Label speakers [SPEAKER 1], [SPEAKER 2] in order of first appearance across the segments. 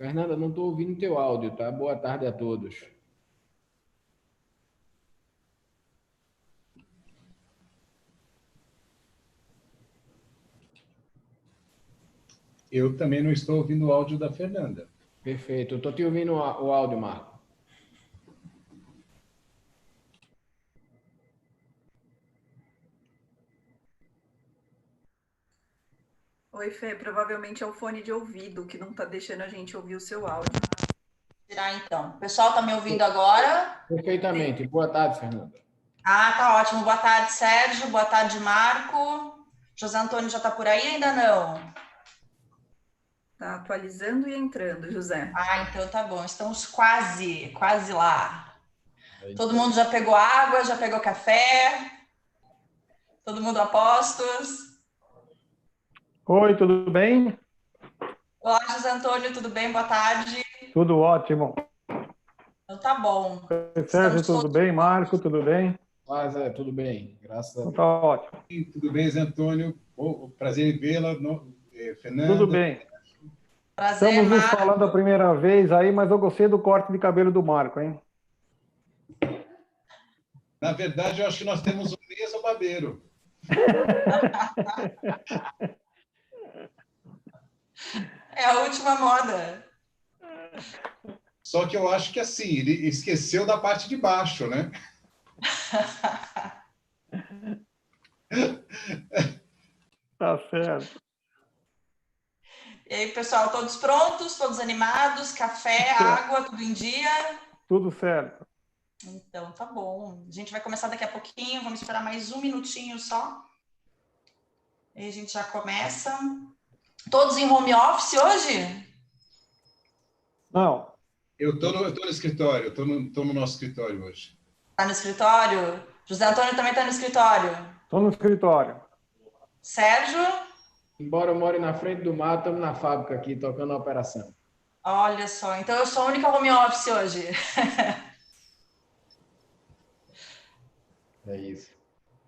[SPEAKER 1] Fernanda, não estou ouvindo teu áudio, tá? Boa tarde a todos.
[SPEAKER 2] Eu também não estou ouvindo o áudio da Fernanda.
[SPEAKER 1] Perfeito. Eu estou te ouvindo o áudio, Marco.
[SPEAKER 3] Oi, Fê. Provavelmente é o fone de ouvido que não está deixando a gente ouvir o seu áudio.
[SPEAKER 4] Tirar então. O pessoal está me ouvindo agora?
[SPEAKER 1] Perfeitamente. Boa tarde, Fernanda.
[SPEAKER 4] Ah, tá ótimo. Boa tarde, Sérgio. Boa tarde, Marco. José Antônio já está por aí? Ainda não?
[SPEAKER 3] Tá atualizando e entrando, José.
[SPEAKER 4] Ah, então tá bom. Estamos quase lá. Todo mundo já pegou água, já pegou café? Todo mundo a postos?
[SPEAKER 5] Oi, tudo bem?
[SPEAKER 4] Olá, José Antônio, tudo bem? Boa tarde.
[SPEAKER 5] Tudo ótimo.
[SPEAKER 4] Então tá bom.
[SPEAKER 5] Oi, Sérgio, tudo bem? Marco, tudo bem?
[SPEAKER 1] Tudo bem, graças a
[SPEAKER 5] Então
[SPEAKER 1] Deus.
[SPEAKER 5] tá ótimo.
[SPEAKER 2] Tudo bem, Zé Antônio? Prazer em vê-la, Fernanda.
[SPEAKER 5] Tudo bem.
[SPEAKER 4] Prazer,
[SPEAKER 5] Estamos nos
[SPEAKER 4] Marco.
[SPEAKER 5] falando a primeira vez aí, mas eu gostei do corte de cabelo do Marco, hein?
[SPEAKER 2] Na verdade, eu acho que nós temos o mesmo barbeiro.
[SPEAKER 4] É a última moda.
[SPEAKER 2] Só que eu acho que assim, ele esqueceu da parte de baixo, né?
[SPEAKER 5] Tá certo.
[SPEAKER 4] E aí, pessoal, todos prontos? Todos animados? Café, água, tudo em dia?
[SPEAKER 5] Tudo certo.
[SPEAKER 4] Então, tá bom. A gente vai começar daqui a pouquinho. Vamos esperar mais um minutinho só. Aí a gente já começa. Todos em home office hoje?
[SPEAKER 5] Não,
[SPEAKER 2] Eu tô no escritório, tô no nosso escritório hoje.
[SPEAKER 4] Tá no escritório? José Antônio também tá no escritório.
[SPEAKER 5] estou no escritório.
[SPEAKER 4] Sérgio?
[SPEAKER 1] Embora eu more na frente do mar, estamos na fábrica aqui, tocando a operação.
[SPEAKER 4] Olha só, então eu sou a única home office hoje.
[SPEAKER 1] É isso.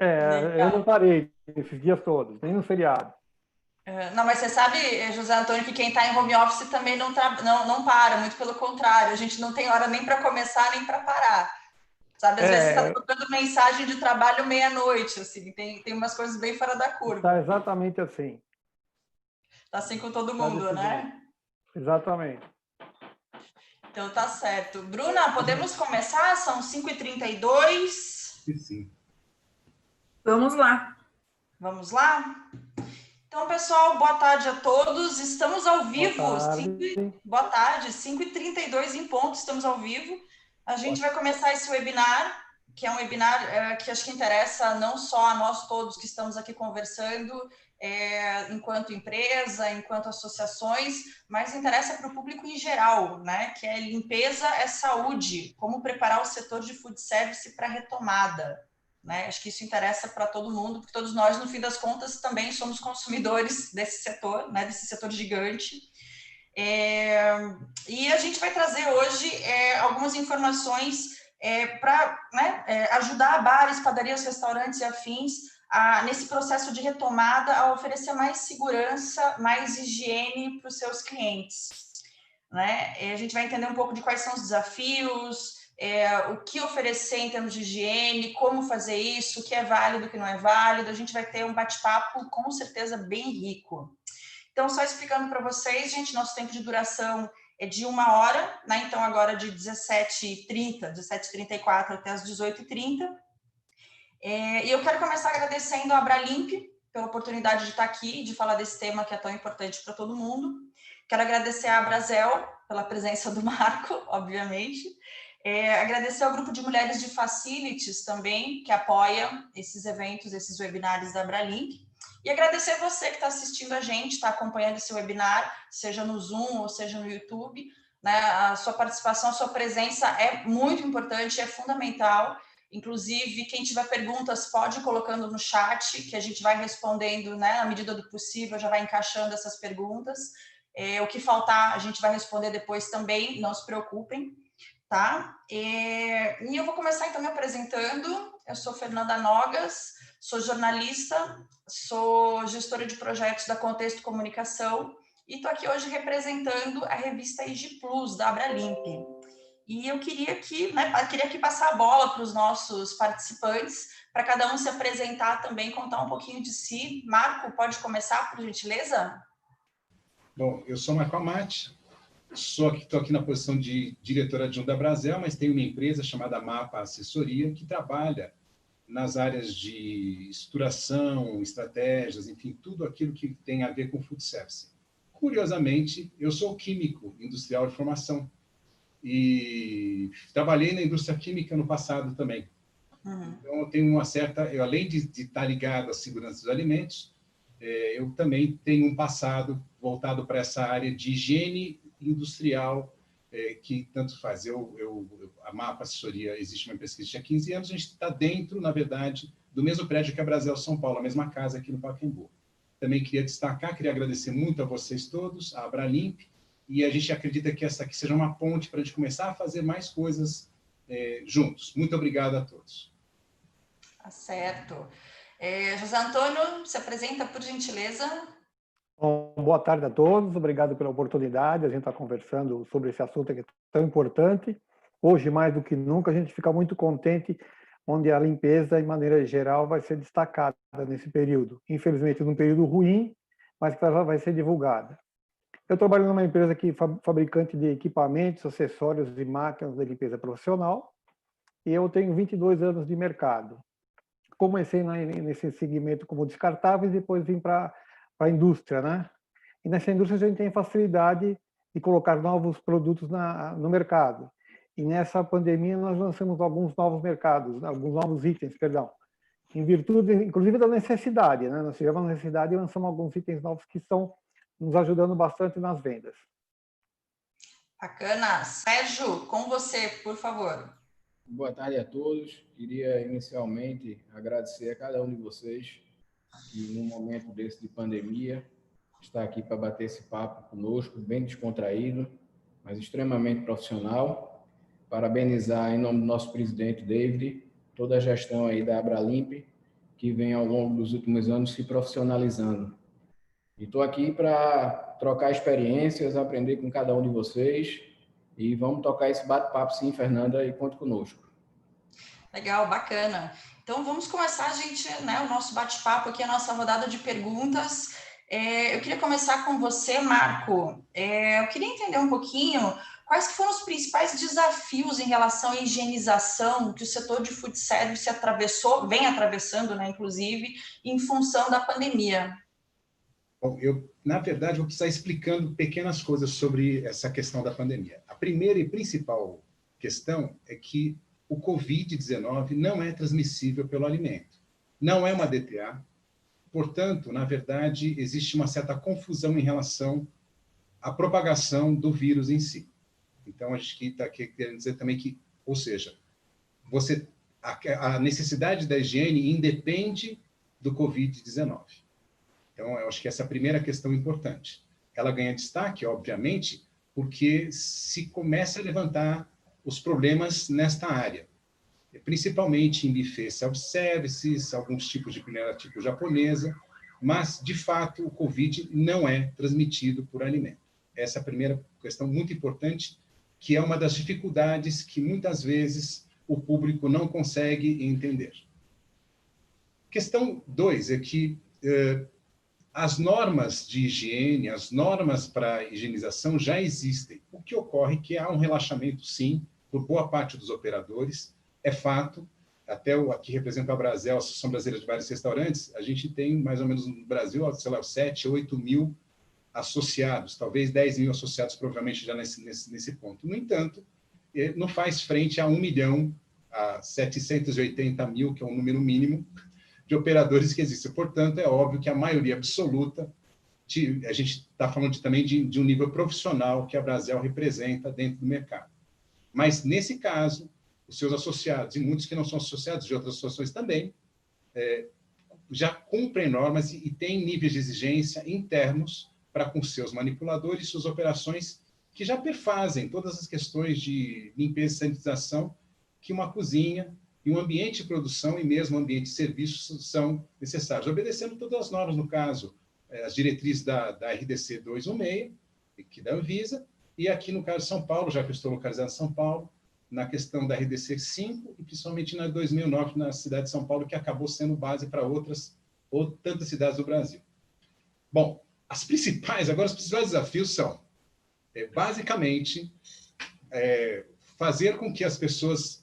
[SPEAKER 5] Eu não parei esses dias todos, nem no feriado.
[SPEAKER 4] Não, mas você sabe, José Antônio, que quem está em home office também não para, muito pelo contrário. A gente não tem hora nem para começar, nem para parar. Sabe, às vezes você está trocando mensagem de trabalho meia-noite, assim, tem umas coisas bem fora da curva.
[SPEAKER 5] Está exatamente assim.
[SPEAKER 4] Tá assim com todo mundo, né?
[SPEAKER 5] Exatamente.
[SPEAKER 4] Então tá certo. Bruna, podemos começar? São 5h32.
[SPEAKER 2] Sim.
[SPEAKER 3] Vamos lá.
[SPEAKER 4] Vamos lá? Então, pessoal, boa tarde a todos. Estamos ao vivo. Boa tarde, 5h32 em ponto, estamos ao vivo. A gente vai começar esse webinar, que é um webinar que acho que interessa não só a nós todos que estamos aqui conversando, enquanto empresa, enquanto associações, mas interessa para o público em geral, né? Que é limpeza é saúde, como preparar o setor de food service para a retomada. Né? Acho que isso interessa para todo mundo, porque todos nós, no fim das contas, também somos consumidores desse setor, né? Desse setor gigante. E a gente vai trazer hoje algumas informações para ajudar bares, padarias, restaurantes e afins nesse processo de retomada a oferecer mais segurança, mais higiene para os seus clientes. Né? A gente vai entender um pouco de quais são os desafios, o que oferecer em termos de higiene, como fazer isso, o que é válido, o que não é válido. A gente vai ter um bate-papo com certeza bem rico. Então, só explicando para vocês, gente, nosso tempo de duração é de 1 hora, né? Então agora de 17h34 até as 18h30. E eu quero começar agradecendo a Abralimp pela oportunidade de estar aqui, de falar desse tema que é tão importante para todo mundo. Quero agradecer a Abrazel pela presença do Marco, obviamente. Agradecer ao grupo de mulheres de facilities também, que apoia esses eventos, esses webinários da Abralimp. E agradecer você que está assistindo a gente, está acompanhando esse webinar, seja no Zoom ou seja no YouTube. Né? A sua participação, a sua presença é muito importante, é fundamental. Inclusive, quem tiver perguntas, pode ir colocando no chat, que a gente vai respondendo, né, na medida do possível, já vai encaixando essas perguntas. O que faltar, a gente vai responder depois também, não se preocupem. Tá? E eu vou começar então me apresentando. Eu sou Fernanda Nogas, sou jornalista, sou gestora de projetos da Contexto Comunicação e estou aqui hoje representando a revista IG Plus, da Abralimp. E eu queria aqui passar a bola para os nossos participantes, para cada um se apresentar também, contar um pouquinho de si. Marco, pode começar, por gentileza?
[SPEAKER 2] Bom, eu sou Marco Amati, estou aqui na posição de diretor adjunto da Brasel, mas tenho uma empresa chamada Mapa Assessoria, que trabalha nas áreas de estruturação, estratégias, enfim, tudo aquilo que tem a ver com food service. Curiosamente, eu sou químico industrial de formação e trabalhei na indústria química no passado também. Então, eu tenho além de estar ligado à segurança dos alimentos, eu também tenho um passado voltado para essa área de higiene industrial, que tanto faz. A Mapa Assessoria existe uma pesquisa de há 15 anos, a gente está dentro, na verdade, do mesmo prédio que a Brasel São Paulo, a mesma casa aqui no Pacaembu. Também queria destacar, queria agradecer muito a vocês todos, a Abralimp, e a gente acredita que essa aqui seja uma ponte para a gente começar a fazer mais coisas juntos. Muito obrigado a todos.
[SPEAKER 4] Tá certo. José Antônio, se apresenta, por gentileza.
[SPEAKER 5] Bom, boa tarde a todos, obrigado pela oportunidade. A gente está conversando sobre esse assunto que é tão importante. Hoje, mais do que nunca, a gente fica muito contente, onde a limpeza, de maneira geral, vai ser destacada nesse período. Infelizmente, num período ruim, mas que ela vai ser divulgada. Eu trabalho numa empresa que fabricante de equipamentos, acessórios e máquinas de limpeza profissional, e eu tenho 22 anos de mercado. Comecei nesse segmento como descartáveis e depois vim para a indústria, né? E nessa indústria a gente tem facilidade de colocar novos produtos no mercado. E nessa pandemia nós lançamos alguns novos itens, perdão. Em virtude, inclusive, da necessidade, né? Nós tivemos a necessidade e lançamos alguns itens novos que estão nos ajudando bastante nas vendas.
[SPEAKER 4] Bacana. Sérgio, com você, por favor.
[SPEAKER 1] Boa tarde a todos. Queria inicialmente agradecer a cada um de vocês que, num momento desse de pandemia, está aqui para bater esse papo conosco, bem descontraído, mas extremamente profissional. Parabenizar, em nome do nosso presidente David, toda a gestão aí da Abralimp, que vem ao longo dos últimos anos se profissionalizando. E estou aqui para trocar experiências, aprender com cada um de vocês e vamos tocar esse bate-papo, sim, Fernanda, e conte conosco.
[SPEAKER 4] Legal, bacana. Então, vamos começar, gente, né, o nosso bate-papo aqui, a nossa rodada de perguntas. Eu queria começar com você, Marco. Eu queria entender um pouquinho quais que foram os principais desafios em relação à higienização que o setor de food service vem atravessando, né, inclusive, em função da pandemia.
[SPEAKER 2] Bom, na verdade, vou precisar explicando pequenas coisas sobre essa questão da pandemia. A primeira e principal questão é que o Covid-19 não é transmissível pelo alimento. Não é uma DTA. Portanto, na verdade, existe uma certa confusão em relação à propagação do vírus em si. Então, a gente está querendo dizer também que, ou seja, a necessidade da higiene independe do Covid-19. Então, eu acho que essa é a primeira questão importante. Ela ganha destaque, obviamente, porque se começa a levantar os problemas nesta área, principalmente em buffet self-services, alguns tipos de culinária tipo japonesa, mas, de fato, o Covid não é transmitido por alimento. Essa é a primeira questão muito importante, que é uma das dificuldades que, muitas vezes, o público não consegue entender. Questão 2 é que as normas de higiene, as normas para higienização já existem. O que ocorre é que há um relaxamento, sim, por boa parte dos operadores, é fato. Até aqui representa a Brasel, a Associação Brasileira de Bares e Restaurantes, a gente tem mais ou menos no Brasil, sei lá, 7, 8 mil associados, talvez 10 mil associados, provavelmente já nesse ponto. No entanto, não faz frente a 1 milhão, a 780 mil, que é um número mínimo, de operadores que existem. Portanto, é óbvio que a maioria absoluta, a gente está falando também de um nível profissional que a Brasel representa dentro do mercado. Mas, nesse caso, os seus associados, e muitos que não são associados de outras associações também, já cumprem normas e têm níveis de exigência internos para com seus manipuladores e suas operações, que já perfazem todas as questões de limpeza e sanitização que uma cozinha e um ambiente de produção e mesmo um ambiente de serviço são necessários, obedecendo todas as normas, no caso, as diretrizes da RDC 216, que da Anvisa, e aqui no caso de São Paulo, já que eu estou localizado em São Paulo, na questão da RDC 5 e principalmente na 2009 na cidade de São Paulo, que acabou sendo base para tantas cidades do Brasil. Bom, agora os principais desafios são, basicamente, fazer com que as pessoas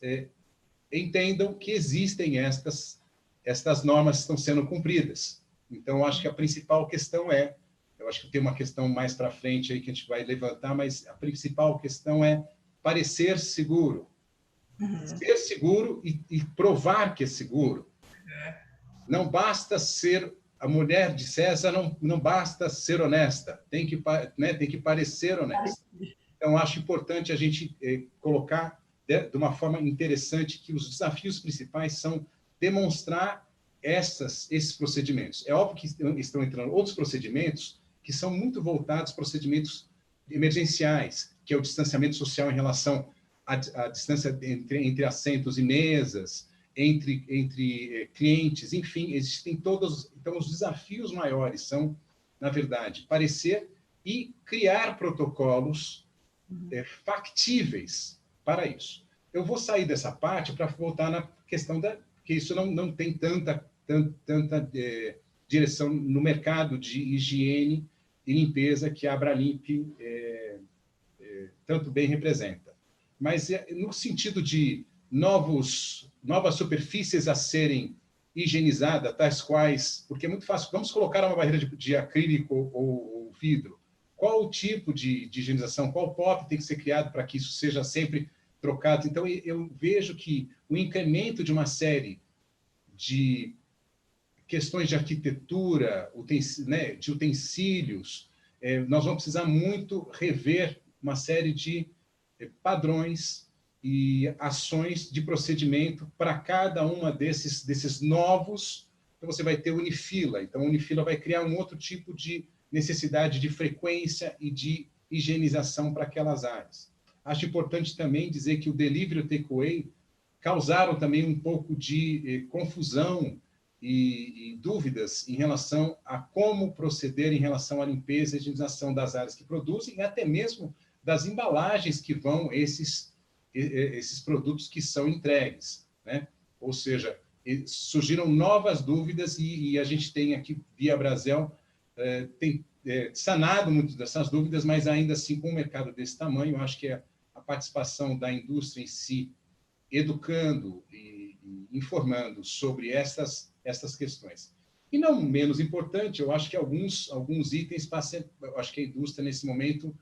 [SPEAKER 2] entendam que existem estas normas que estão sendo cumpridas. Então, eu acho que a principal questão eu acho que tem uma questão mais para frente aí que a gente vai levantar, mas a principal questão é parecer seguro. Ser seguro e provar que é seguro. Não basta ser a mulher de César, não basta ser honesta, tem que parecer honesta. Então, acho importante a gente colocar de uma forma interessante que os desafios principais são demonstrar esses procedimentos. É óbvio que estão entrando outros procedimentos que são muito voltados para procedimentos emergenciais, que é o distanciamento social em relação à distância entre assentos e mesas, entre clientes, enfim, existem todos. Então, os desafios maiores são, na verdade, parecer e criar protocolos factíveis para isso. Eu vou sair dessa parte para voltar na questão que isso não tem tanta direção no mercado de higiene e limpeza que a Abralimp tanto bem representa. Mas no sentido de novas superfícies a serem higienizadas, tais quais, porque é muito fácil, vamos colocar uma barreira de acrílico ou vidro. Qual o tipo de higienização, qual POP tem que ser criado para que isso seja sempre trocado? Então, eu vejo que o incremento de uma série de questões de arquitetura, de utensílios, nós vamos precisar muito rever uma série de padrões e ações de procedimento para cada uma desses novos. Então, você vai ter Unifila. Então, a Unifila vai criar um outro tipo de necessidade de frequência e de higienização para aquelas áreas. Acho importante também dizer que o delivery e o takeaway causaram também um pouco de confusão e dúvidas em relação a como proceder em relação à limpeza e higienização das áreas que produzem e até mesmo das embalagens que vão esses produtos que são entregues, né? Ou seja, surgiram novas dúvidas e a gente tem aqui, via Brasel, tem sanado muitas dessas dúvidas, mas ainda assim, com um mercado desse tamanho, eu acho que a participação da indústria em si, educando e informando sobre estas questões. E não menos importante, eu acho que alguns itens passam, eu acho que a indústria, nesse momento,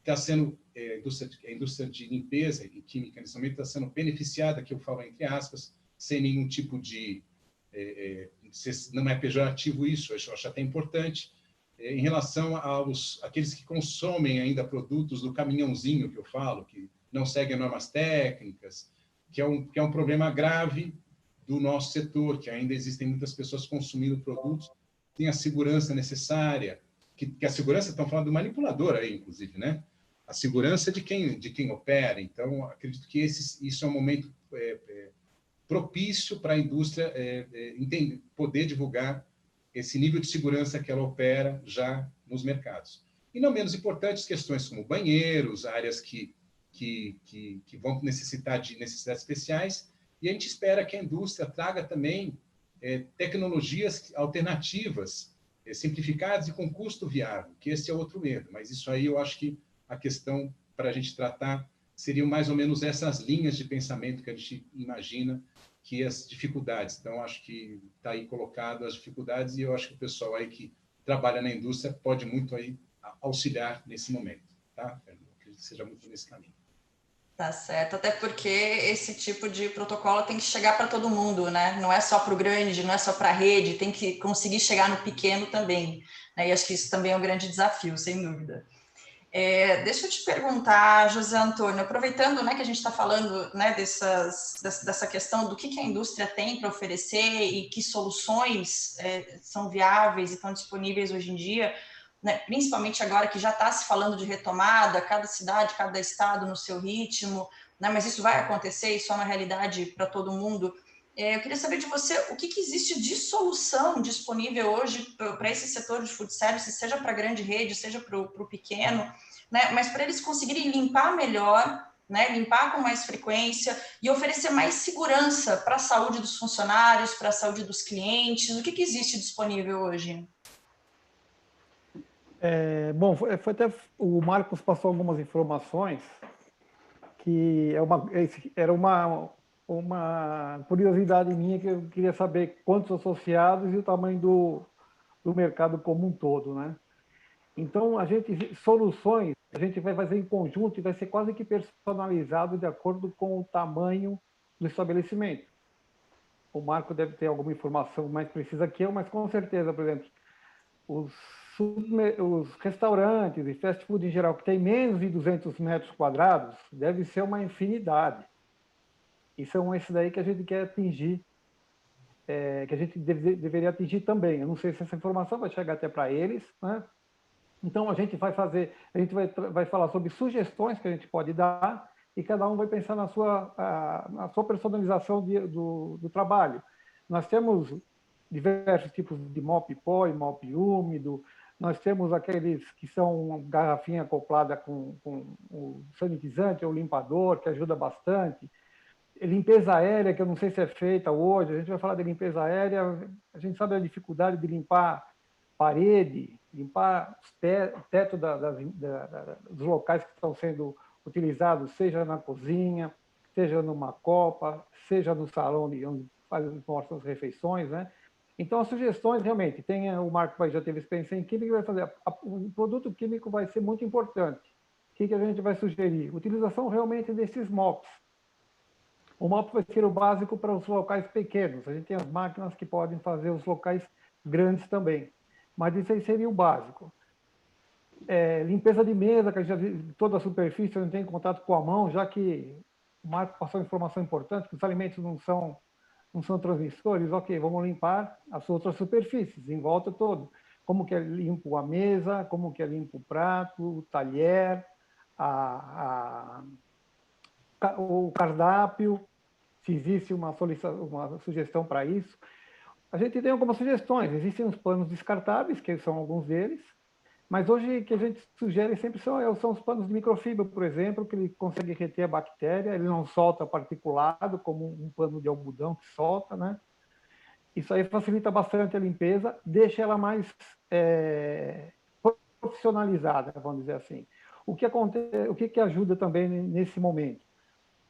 [SPEAKER 2] está sendo, a indústria de limpeza e química, nesse momento, está sendo beneficiada, que eu falo entre aspas, sem nenhum tipo de... não é pejorativo isso, eu acho até importante, em relação àqueles que consomem ainda produtos do caminhãozinho, que eu falo, que não seguem normas técnicas, que é um problema grave do nosso setor, que ainda existem muitas pessoas consumindo produtos sem a segurança necessária, que a segurança, estão falando do manipulador aí, inclusive, né? A segurança de quem opera. Então, acredito que isso é um momento propício para a indústria poder divulgar esse nível de segurança que ela opera já nos mercados. E não menos importantes, questões como banheiros, áreas que vão necessitar de necessidades especiais, e a gente espera que a indústria traga também tecnologias alternativas, simplificadas e com custo viável, que esse é outro medo. Mas isso aí eu acho que a questão para a gente tratar seriam mais ou menos essas linhas de pensamento que a gente imagina que as dificuldades. Então, acho que está aí colocado as dificuldades e eu acho que o pessoal aí que trabalha na indústria pode muito aí auxiliar nesse momento, tá? Eu acredito que seja muito nesse caminho.
[SPEAKER 4] Tá certo, até porque esse tipo de protocolo tem que chegar para todo mundo, né? Não é só para o grande, não é só para a rede, tem que conseguir chegar no pequeno também, né? E acho que isso também é um grande desafio, sem dúvida. Deixa eu te perguntar, José Antônio, aproveitando, né, que a gente está falando, né, dessa questão do que a indústria tem para oferecer e que soluções são viáveis e estão disponíveis hoje em dia, né, principalmente agora que já está se falando de retomada, cada cidade, cada estado no seu ritmo, né, mas isso vai acontecer, isso é uma realidade para todo mundo. Eu queria saber de você o que existe de solução disponível hoje para esse setor de food service, seja para a grande rede, seja para o pequeno, né? Mas para eles conseguirem limpar melhor, né? Limpar com mais frequência e oferecer mais segurança para a saúde dos funcionários, para a saúde dos clientes. O que existe disponível hoje?
[SPEAKER 5] Bom, foi até o Marcos passou algumas informações que era uma curiosidade minha, que eu queria saber quantos associados e o tamanho do mercado como um todo, né? Então, soluções a gente vai fazer em conjunto e vai ser quase que personalizado de acordo com o tamanho do estabelecimento. O Marco deve ter alguma informação mais precisa que eu, mas com certeza, por exemplo, os restaurantes e fast food em geral que tem menos de 200 metros quadrados deve ser uma infinidade. E são esses daí que a gente quer atingir, que a gente deveria atingir também. Eu não sei se essa informação vai chegar até para eles, né? Então a gente vai falar sobre sugestões que a gente pode dar e cada um vai pensar na sua personalização do trabalho. Nós temos diversos tipos de mop pó e mop úmido. Nós temos aqueles que são garrafinha acoplada com o sanitizante ou limpador, que ajuda bastante. Limpeza aérea, que eu não sei se é feita hoje, a gente vai falar de limpeza aérea, a gente sabe a dificuldade de limpar parede, limpar o teto dos locais que estão sendo utilizados, seja na cozinha, seja numa copa, seja no salão onde fazem as refeições, né? Então, as sugestões, realmente, o Marco já teve experiência em química, vai fazer, o produto químico vai ser muito importante. O que a gente vai sugerir? Utilização realmente desses MOPs. O MOP vai ser o básico para os locais pequenos. A gente tem as máquinas que podem fazer os locais grandes também. Mas isso aí seria o básico. Limpeza de mesa, que a gente já viu, toda a superfície não tem contato com a mão, já que o Marco passou informação importante, que os alimentos não são transmissores. Ok, vamos limpar as outras superfícies, em volta todo. Como que é limpo a mesa, como que é limpo o prato, o talher, o cardápio, se existe uma sugestão para isso. A gente tem algumas sugestões. Existem os panos descartáveis, que são alguns deles, mas hoje o que a gente sugere sempre são os panos de microfibra, por exemplo, que ele consegue reter a bactéria, ele não solta particulado, como um pano de algodão que solta, né? Isso aí facilita bastante a limpeza, deixa ela mais profissionalizada, vamos dizer assim. O que ajuda também nesse momento?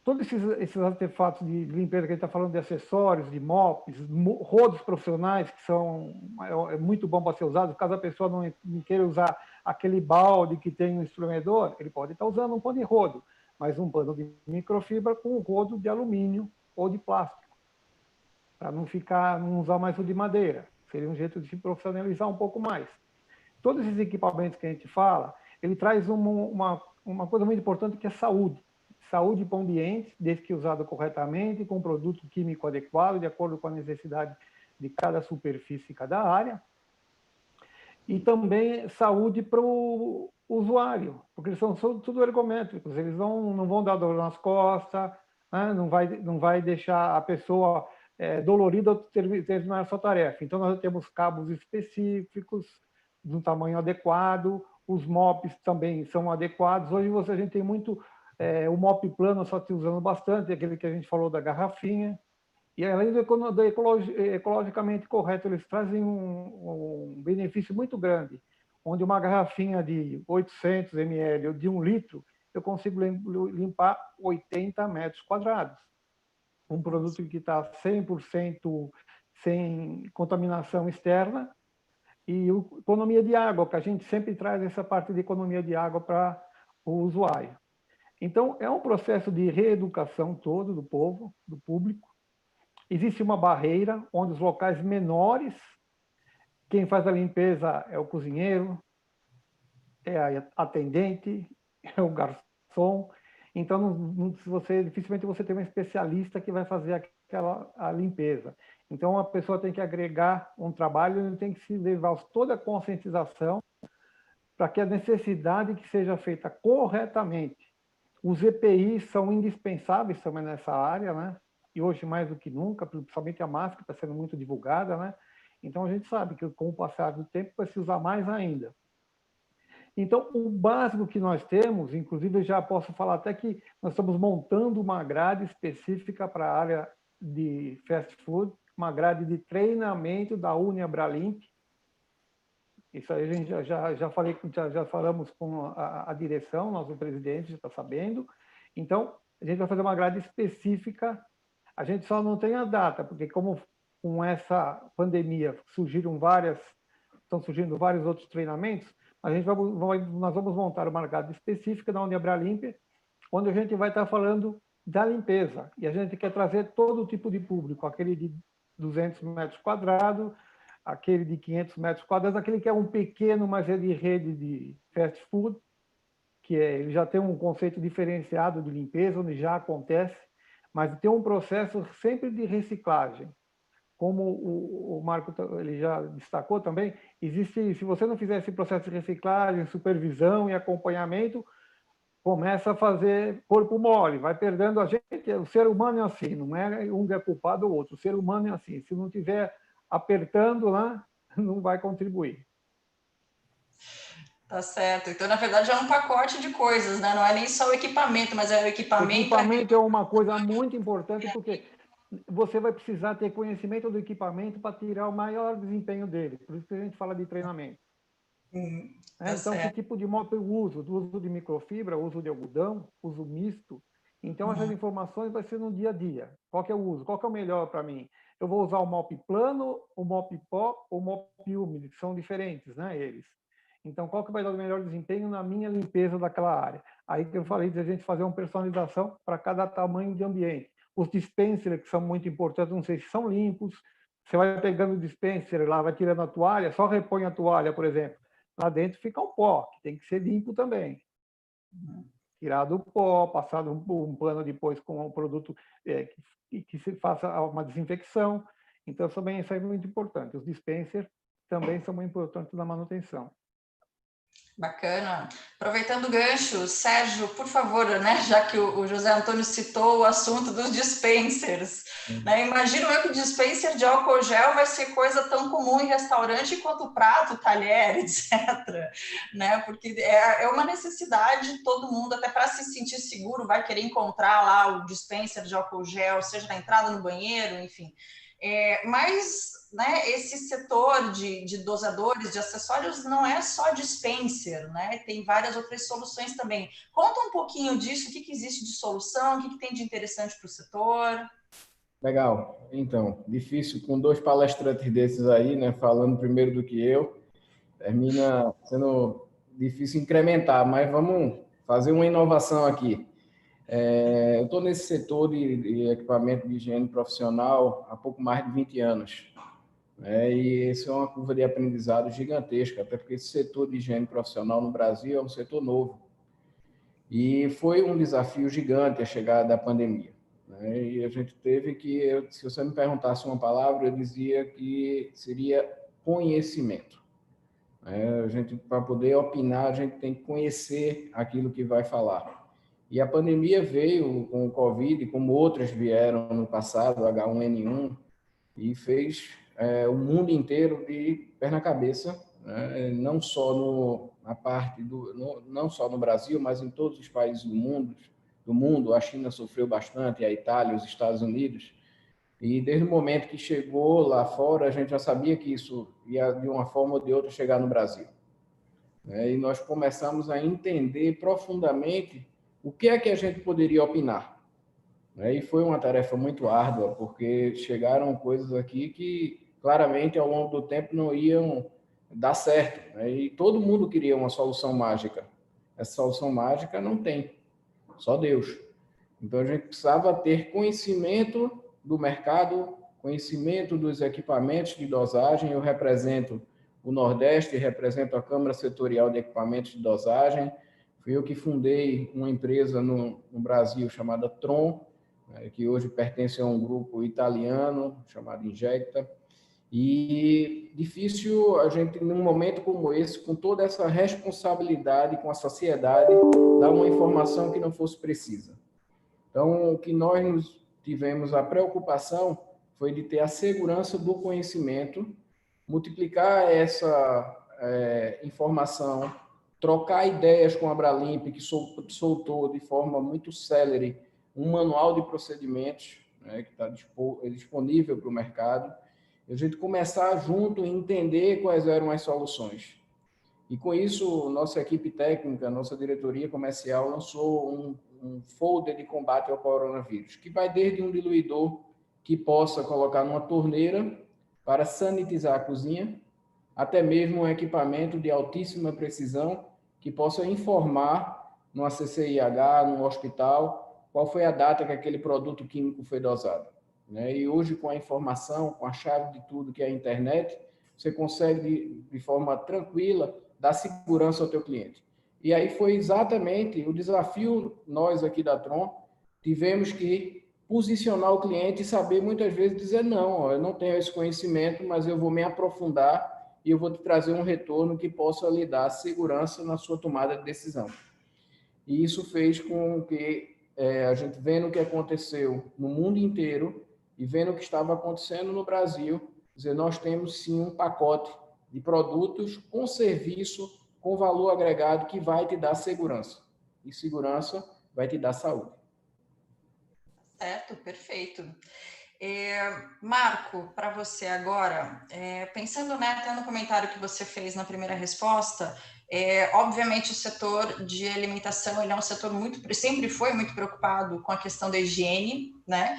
[SPEAKER 5] Todos esses artefatos de limpeza que a gente está falando, de acessórios, de mops, rodos profissionais, que é muito bom para ser usado, caso a pessoa não queira usar aquele balde que tem um espremedor, ele pode estar usando um pano de rodo, mas um pano de microfibra com um rodo de alumínio ou de plástico, para não usar mais o de madeira. Seria um jeito de se profissionalizar um pouco mais. Todos esses equipamentos que a gente fala, ele traz uma coisa muito importante, que é saúde. Saúde para o ambiente, desde que usado corretamente, com um produto químico adequado, de acordo com a necessidade de cada superfície e cada área. E também saúde para o usuário, porque eles são tudo ergométricos, eles não vão dar dor nas costas, né? não vai deixar a pessoa dolorida ao terminar a sua tarefa. Então, nós temos cabos específicos, de um tamanho adequado, os mops também são adequados. Hoje a gente tem muito... o mop plano só está usando bastante, aquele que a gente falou da garrafinha. E além do ecologicamente correto, eles trazem um benefício muito grande, onde uma garrafinha de 800 ml ou de 1 litro, eu consigo limpar 80 metros quadrados. Um produto que está 100% sem contaminação externa, e economia de água, que a gente sempre traz essa parte de economia de água para o usuário. Então, é um processo de reeducação todo do povo, do público. Existe uma barreira onde os locais menores, quem faz a limpeza é o cozinheiro, é a atendente, é o garçom. Então, dificilmente você tem um especialista que vai fazer a limpeza. Então, a pessoa tem que agregar um trabalho, tem que se levar toda a conscientização para que a necessidade que seja feita corretamente. Os EPIs são indispensáveis também nessa área, né? e hoje mais do que nunca, principalmente a máscara está sendo muito divulgada, né? Então a gente sabe que com o passar do tempo vai se usar mais ainda. Então, o básico que nós temos, inclusive eu já posso falar até que nós estamos montando uma grade específica para a área de fast food, uma grade de treinamento da Uniabralimp. Isso aí a gente já falamos com a direção, nosso presidente já está sabendo. Então, a gente vai fazer uma grade específica. A gente só não tem a data, porque como com essa pandemia estão surgindo vários outros treinamentos, nós vamos montar uma grade específica da Uniabralimp, onde a gente vai estar falando da limpeza. E a gente quer trazer todo tipo de público, aquele de 200 metros quadrados, aquele de 500 metros quadrados, aquele que é um pequeno, mas é de rede de fast food, ele já tem um conceito diferenciado de limpeza, onde já acontece, mas tem um processo sempre de reciclagem. Como o Marco ele já destacou também, se você não fizer esse processo de reciclagem, supervisão e acompanhamento, começa a fazer corpo mole, vai perdendo a gente. O ser humano é assim, não é um que é culpado ou outro. O ser humano é assim. Se não tiver apertando lá, não vai contribuir.
[SPEAKER 4] Tá certo. Então, na verdade, é um pacote de coisas, né? Não é nem só o equipamento, mas é o equipamento...
[SPEAKER 5] O equipamento é uma coisa muito importante, porque você vai precisar ter conhecimento do equipamento para tirar o maior desempenho dele. Por isso que a gente fala de treinamento.
[SPEAKER 4] Tá
[SPEAKER 5] então,
[SPEAKER 4] certo.
[SPEAKER 5] que tipo de moto eu uso? Do uso de microfibra, uso de algodão, uso misto. Então, essas informações vai ser no dia a dia. Qual que é o uso? Qual que é o melhor para mim? Eu vou usar o mop plano, o mop pó ou o mop úmido, que são diferentes, né, eles. Então, qual que vai dar o melhor desempenho na minha limpeza daquela área? Aí que eu falei de a gente fazer uma personalização para cada tamanho de ambiente. Os dispensers, que são muito importantes, não sei se são limpos. Você vai pegando o dispenser lá, vai tirando a toalha, só repõe a toalha, por exemplo. Lá dentro fica um pó, que tem que ser limpo também. Tirado o pó, passado um pano depois com um produto que se faça uma desinfecção. Então, também isso é muito importante. Os dispensers também são muito importantes na manutenção.
[SPEAKER 4] Bacana. Aproveitando o gancho, Sérgio, por favor, né, já que o José Antônio citou o assunto dos dispensers, né, imagino eu que o dispenser de álcool gel vai ser coisa tão comum em restaurante quanto o prato, talher, etc. Né, porque é uma necessidade, todo mundo, até para se sentir seguro, vai querer encontrar lá o dispenser de álcool gel, seja na entrada no banheiro, enfim. Mas, né, esse setor de dosadores, de acessórios, não é só dispenser, né? Tem várias outras soluções também. Conta um pouquinho disso, o que existe de solução, o que tem de interessante para o setor.
[SPEAKER 1] Legal. Então, difícil com dois palestrantes desses aí, né, falando primeiro do que eu, termina sendo difícil incrementar, mas vamos fazer uma inovação aqui. Eu estou nesse setor de equipamento de higiene profissional há pouco mais de 20 anos. E isso é uma curva de aprendizado gigantesca, até porque esse setor de higiene profissional no Brasil é um setor novo. E foi um desafio gigante a chegada da pandemia. E a gente teve que, se você me perguntasse uma palavra, eu dizia que seria conhecimento. A gente, para poder opinar, a gente tem que conhecer aquilo que vai falar. E a pandemia veio com o Covid, como outras vieram no passado, H1N1, e fez o mundo inteiro de perna cabeça, né? Não só não só no Brasil, mas em todos os países do mundo. A China sofreu bastante, a Itália, os Estados Unidos. E desde o momento que chegou lá fora, a gente já sabia que isso ia, de uma forma ou de outra, chegar no Brasil. E nós começamos a entender profundamente o que é que a gente poderia opinar. E foi uma tarefa muito árdua, porque chegaram coisas aqui que, claramente, ao longo do tempo, não iam dar certo. E todo mundo queria uma solução mágica. Essa solução mágica não tem, só Deus. Então, a gente precisava ter conhecimento do mercado, conhecimento dos equipamentos de dosagem. Eu represento o Nordeste, represento a Câmara Setorial de Equipamentos de Dosagem. Fui eu que fundei uma empresa no Brasil chamada Tron, que hoje pertence a um grupo italiano chamado Injecta. E difícil a gente, num momento como esse, com toda essa responsabilidade com a sociedade, dar uma informação que não fosse precisa. Então, o que nós nos tivemos a preocupação foi de ter a segurança do conhecimento, multiplicar essa informação, trocar ideias com a Abralimp, que soltou de forma muito célere um manual de procedimentos, né, que está disponível para o mercado, e a gente começar junto a entender quais eram as soluções. E com isso, nossa equipe técnica, nossa diretoria comercial lançou um folder de combate ao coronavírus, que vai desde um diluidor que possa colocar numa torneira para sanitizar a cozinha, até mesmo um equipamento de altíssima precisão que possa informar numa CCIH, num hospital, qual foi a data que aquele produto químico foi dosado. Né? E hoje, com a informação, com a chave de tudo que é a internet, você consegue, de forma tranquila, dar segurança ao teu cliente. E aí foi exatamente o desafio, nós aqui da Tron, tivemos que posicionar o cliente e saber muitas vezes dizer não, eu não tenho esse conhecimento, mas eu vou me aprofundar e eu vou te trazer um retorno que possa lhe dar segurança na sua tomada de decisão. E isso fez com que a gente, vendo o que aconteceu no mundo inteiro e vendo o que estava acontecendo no Brasil, dizer, nós temos sim um pacote de produtos com serviço, com valor agregado que vai te dar segurança. E segurança vai te dar saúde.
[SPEAKER 4] Certo, perfeito. Marco, para você agora, pensando, né, até no comentário que você fez na primeira resposta, obviamente o setor de alimentação ele é um setor sempre foi muito preocupado com a questão da higiene, né?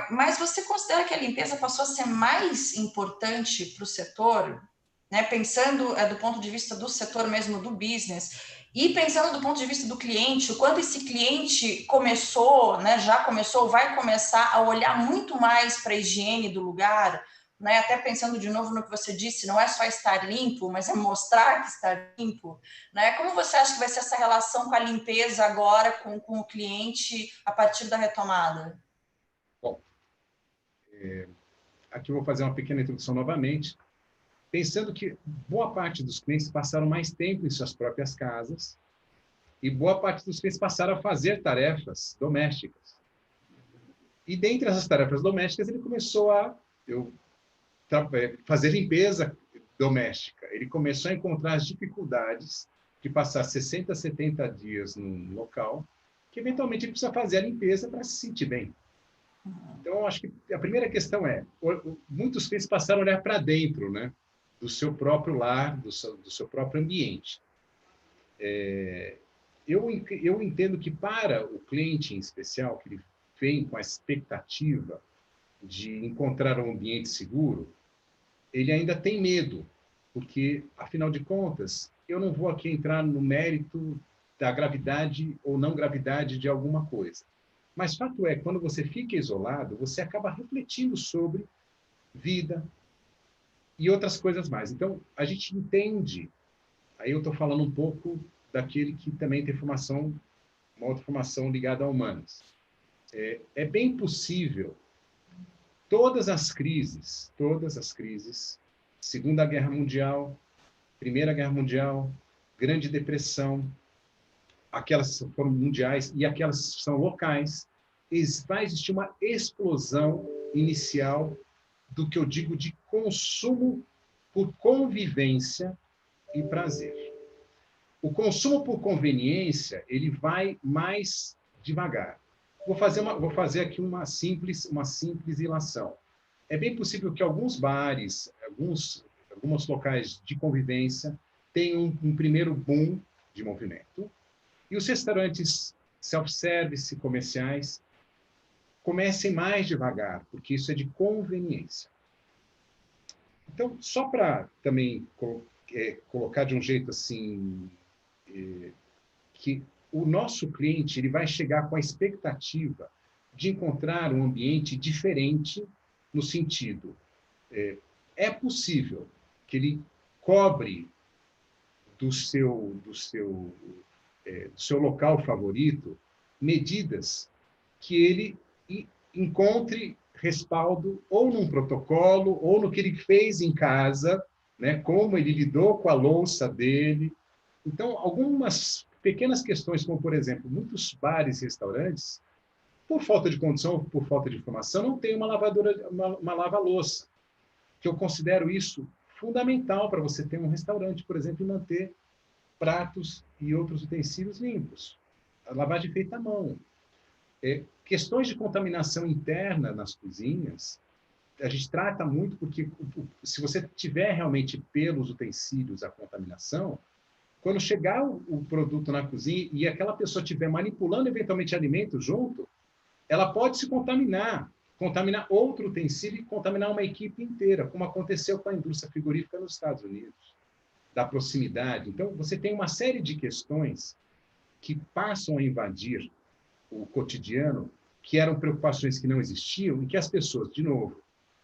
[SPEAKER 4] Mas você considera que a limpeza passou a ser mais importante para o setor, né? Pensando do ponto de vista do setor mesmo do business, e pensando do ponto de vista do cliente, o quanto esse cliente começou, né, já começou, vai começar a olhar muito mais para a higiene do lugar, né, até pensando de novo no que você disse, não é só estar limpo, mas é mostrar que está limpo. Né? Como você acha que vai ser essa relação com a limpeza agora, com o cliente, a partir da retomada?
[SPEAKER 2] Bom, aqui eu vou fazer uma pequena introdução novamente, pensando que boa parte dos clientes passaram mais tempo em suas próprias casas e boa parte dos clientes passaram a fazer tarefas domésticas. E dentre essas tarefas domésticas, ele começou a fazer limpeza doméstica. Ele começou a encontrar as dificuldades de passar 60, 70 dias num local que, eventualmente, ele precisa fazer a limpeza para se sentir bem. Então, acho que a primeira questão muitos clientes passaram a olhar para dentro, né? Do seu próprio lar, do seu próprio ambiente. Eu entendo que para o cliente em especial, que ele vem com a expectativa de encontrar um ambiente seguro, ele ainda tem medo, porque, afinal de contas, eu não vou aqui entrar no mérito da gravidade ou não gravidade de alguma coisa. Mas fato é, quando você fica isolado, você acaba refletindo sobre vida, e outras coisas mais. Então, a gente entende, aí eu estou falando um pouco daquele que também tem uma outra formação ligada a humanas. É bem possível, todas as crises, Segunda Guerra Mundial, Primeira Guerra Mundial, Grande Depressão, aquelas foram mundiais e aquelas são locais, vai existir uma explosão inicial do que eu digo de consumo por convivência e prazer. O consumo por conveniência, ele vai mais devagar. Vou fazer aqui uma simples ilação. É bem possível que alguns bares, alguns locais de convivência tenham um primeiro boom de movimento, e os restaurantes self-service comerciais comecem mais devagar, porque isso é de conveniência. Então, só para também colocar de um jeito assim, que o nosso cliente ele vai chegar com a expectativa de encontrar um ambiente diferente no sentido, é possível que ele cobre do seu local favorito medidas que ele encontre respaldo ou num protocolo ou no que ele fez em casa, né, como ele lidou com a louça dele. Então, algumas pequenas questões, como, por exemplo, muitos bares e restaurantes por falta de condição ou por falta de informação, não tem uma lava-louça, que eu considero isso fundamental para você ter um restaurante, por exemplo, e manter pratos e outros utensílios limpos. A lavagem feita à mão. Questões de contaminação interna nas cozinhas, a gente trata muito porque se você tiver realmente pelos utensílios a contaminação, quando chegar o produto na cozinha e aquela pessoa estiver manipulando eventualmente alimento junto, ela pode se contaminar outro utensílio e contaminar uma equipe inteira, como aconteceu com a indústria frigorífica nos Estados Unidos, da proximidade. Então, você tem uma série de questões que passam a invadir o cotidiano, que eram preocupações que não existiam e que as pessoas, de novo,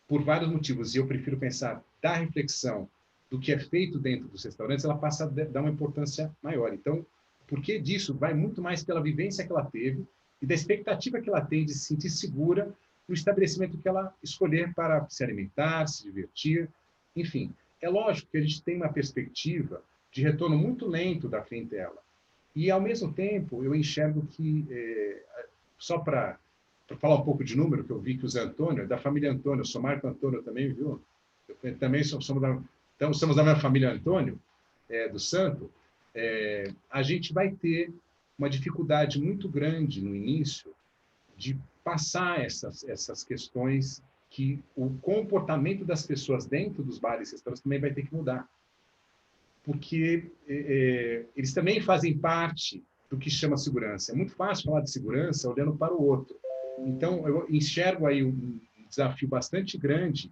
[SPEAKER 2] por vários motivos, e eu prefiro pensar da reflexão do que é feito dentro dos restaurantes, ela passa a dar uma importância maior. Então, o porquê disso vai muito mais pela vivência que ela teve e da expectativa que ela tem de se sentir segura no estabelecimento que ela escolher para se alimentar, se divertir, enfim. É lógico que a gente tem uma perspectiva de retorno muito lento da clientela. E, ao mesmo tempo, eu enxergo que, só para falar um pouco de número, que eu vi que o Zé Antônio, da família Antônio, eu sou Marco Antônio também, viu? Eu também somos da minha família Antônio, do Santo. A gente vai ter uma dificuldade muito grande no início de passar essas questões que o comportamento das pessoas dentro dos bares e restaurantes também vai ter que mudar. Porque eles também fazem parte do que chama segurança. É muito fácil falar de segurança olhando para o outro. Então, eu enxergo aí um desafio bastante grande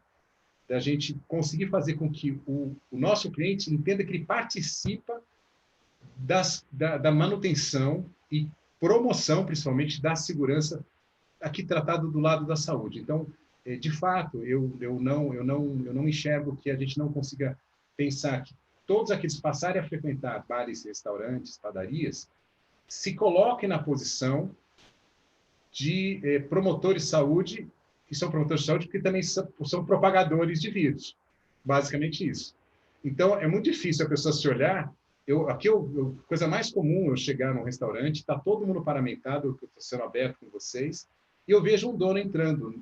[SPEAKER 2] da gente conseguir fazer com que o nosso cliente entenda que ele participa da manutenção e promoção, principalmente, da segurança, aqui tratado do lado da saúde. Então, de fato, eu não enxergo que a gente não consiga pensar que todos aqueles que passarem a frequentar bares, restaurantes, padarias, se coloquem na posição de promotores de saúde, que são promotores de saúde porque também são propagadores de vírus. Basicamente isso. Então, é muito difícil a pessoa se olhar. Coisa mais comum eu chegar num restaurante, está todo mundo paramentado, eu estou sendo aberto com vocês, e eu vejo um dono entrando,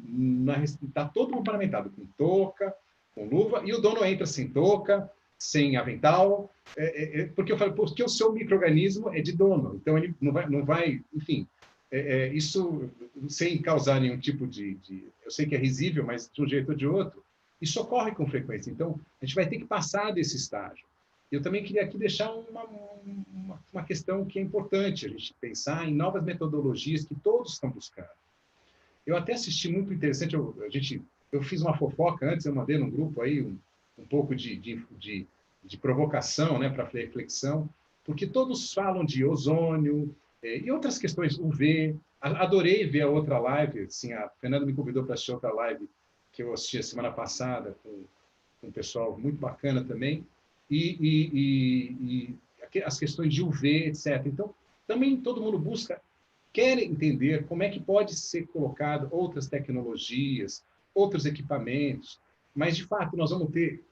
[SPEAKER 2] está todo mundo paramentado, com touca, com luva, e o dono entra sem touca, sem avental, porque eu falo, porque o seu micro-organismo é de dono, então ele não vai enfim, isso sem causar nenhum tipo de... Eu sei que é risível, mas de um jeito ou de outro, isso ocorre com frequência. Então, a gente vai ter que passar desse estágio. Eu também queria aqui deixar uma questão que é importante, a gente pensar em novas metodologias que todos estão buscando. Eu até assisti muito interessante, eu fiz uma fofoca antes, eu mandei num grupo aí um pouco de provocação, né, para reflexão, porque todos falam de ozônio e outras questões, UV. Adorei ver a outra live, assim, a Fernanda me convidou para assistir outra live que eu assisti a semana passada com um pessoal muito bacana também, e as questões de UV, etc. Então, também todo mundo quer entender como é que pode ser colocado outras tecnologias, outros equipamentos, mas, de fato, nós vamos ter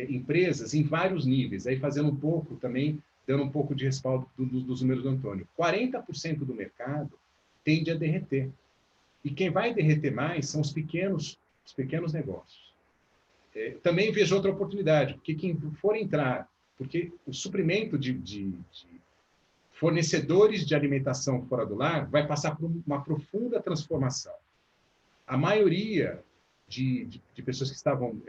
[SPEAKER 2] empresas em vários níveis, aí fazendo um pouco também, dando um pouco de respaldo dos números do Antônio. 40% do mercado tende a derreter. E quem vai derreter mais são os pequenos negócios. Também vejo outra oportunidade, porque quem for entrar, porque o suprimento de fornecedores de alimentação fora do lar vai passar por uma profunda transformação. A maioria de pessoas que estavam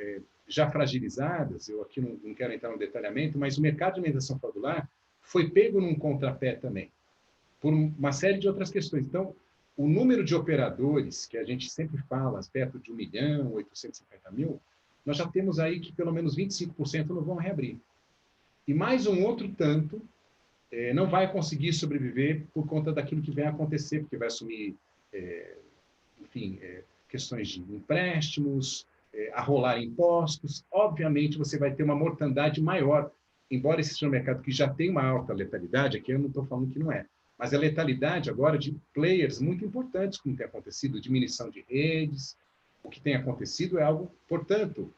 [SPEAKER 2] já fragilizadas, eu aqui não quero entrar no detalhamento, mas o mercado de alimentação fora do lar foi pego num contrapé também, por uma série de outras questões. Então, o número de operadores, que a gente sempre fala, perto de 1.850.000, nós já temos aí que pelo menos 25% não vão reabrir. E mais um outro tanto não vai conseguir sobreviver por conta daquilo que vem a acontecer, porque vai assumir, questões de empréstimos, a rolar impostos. Obviamente, você vai ter uma mortandade maior, embora esse seja um mercado que já tem uma alta letalidade, aqui eu não estou falando que não é, mas a letalidade agora de players muito importantes, como tem acontecido, diminuição de redes, o que tem acontecido é algo, portanto,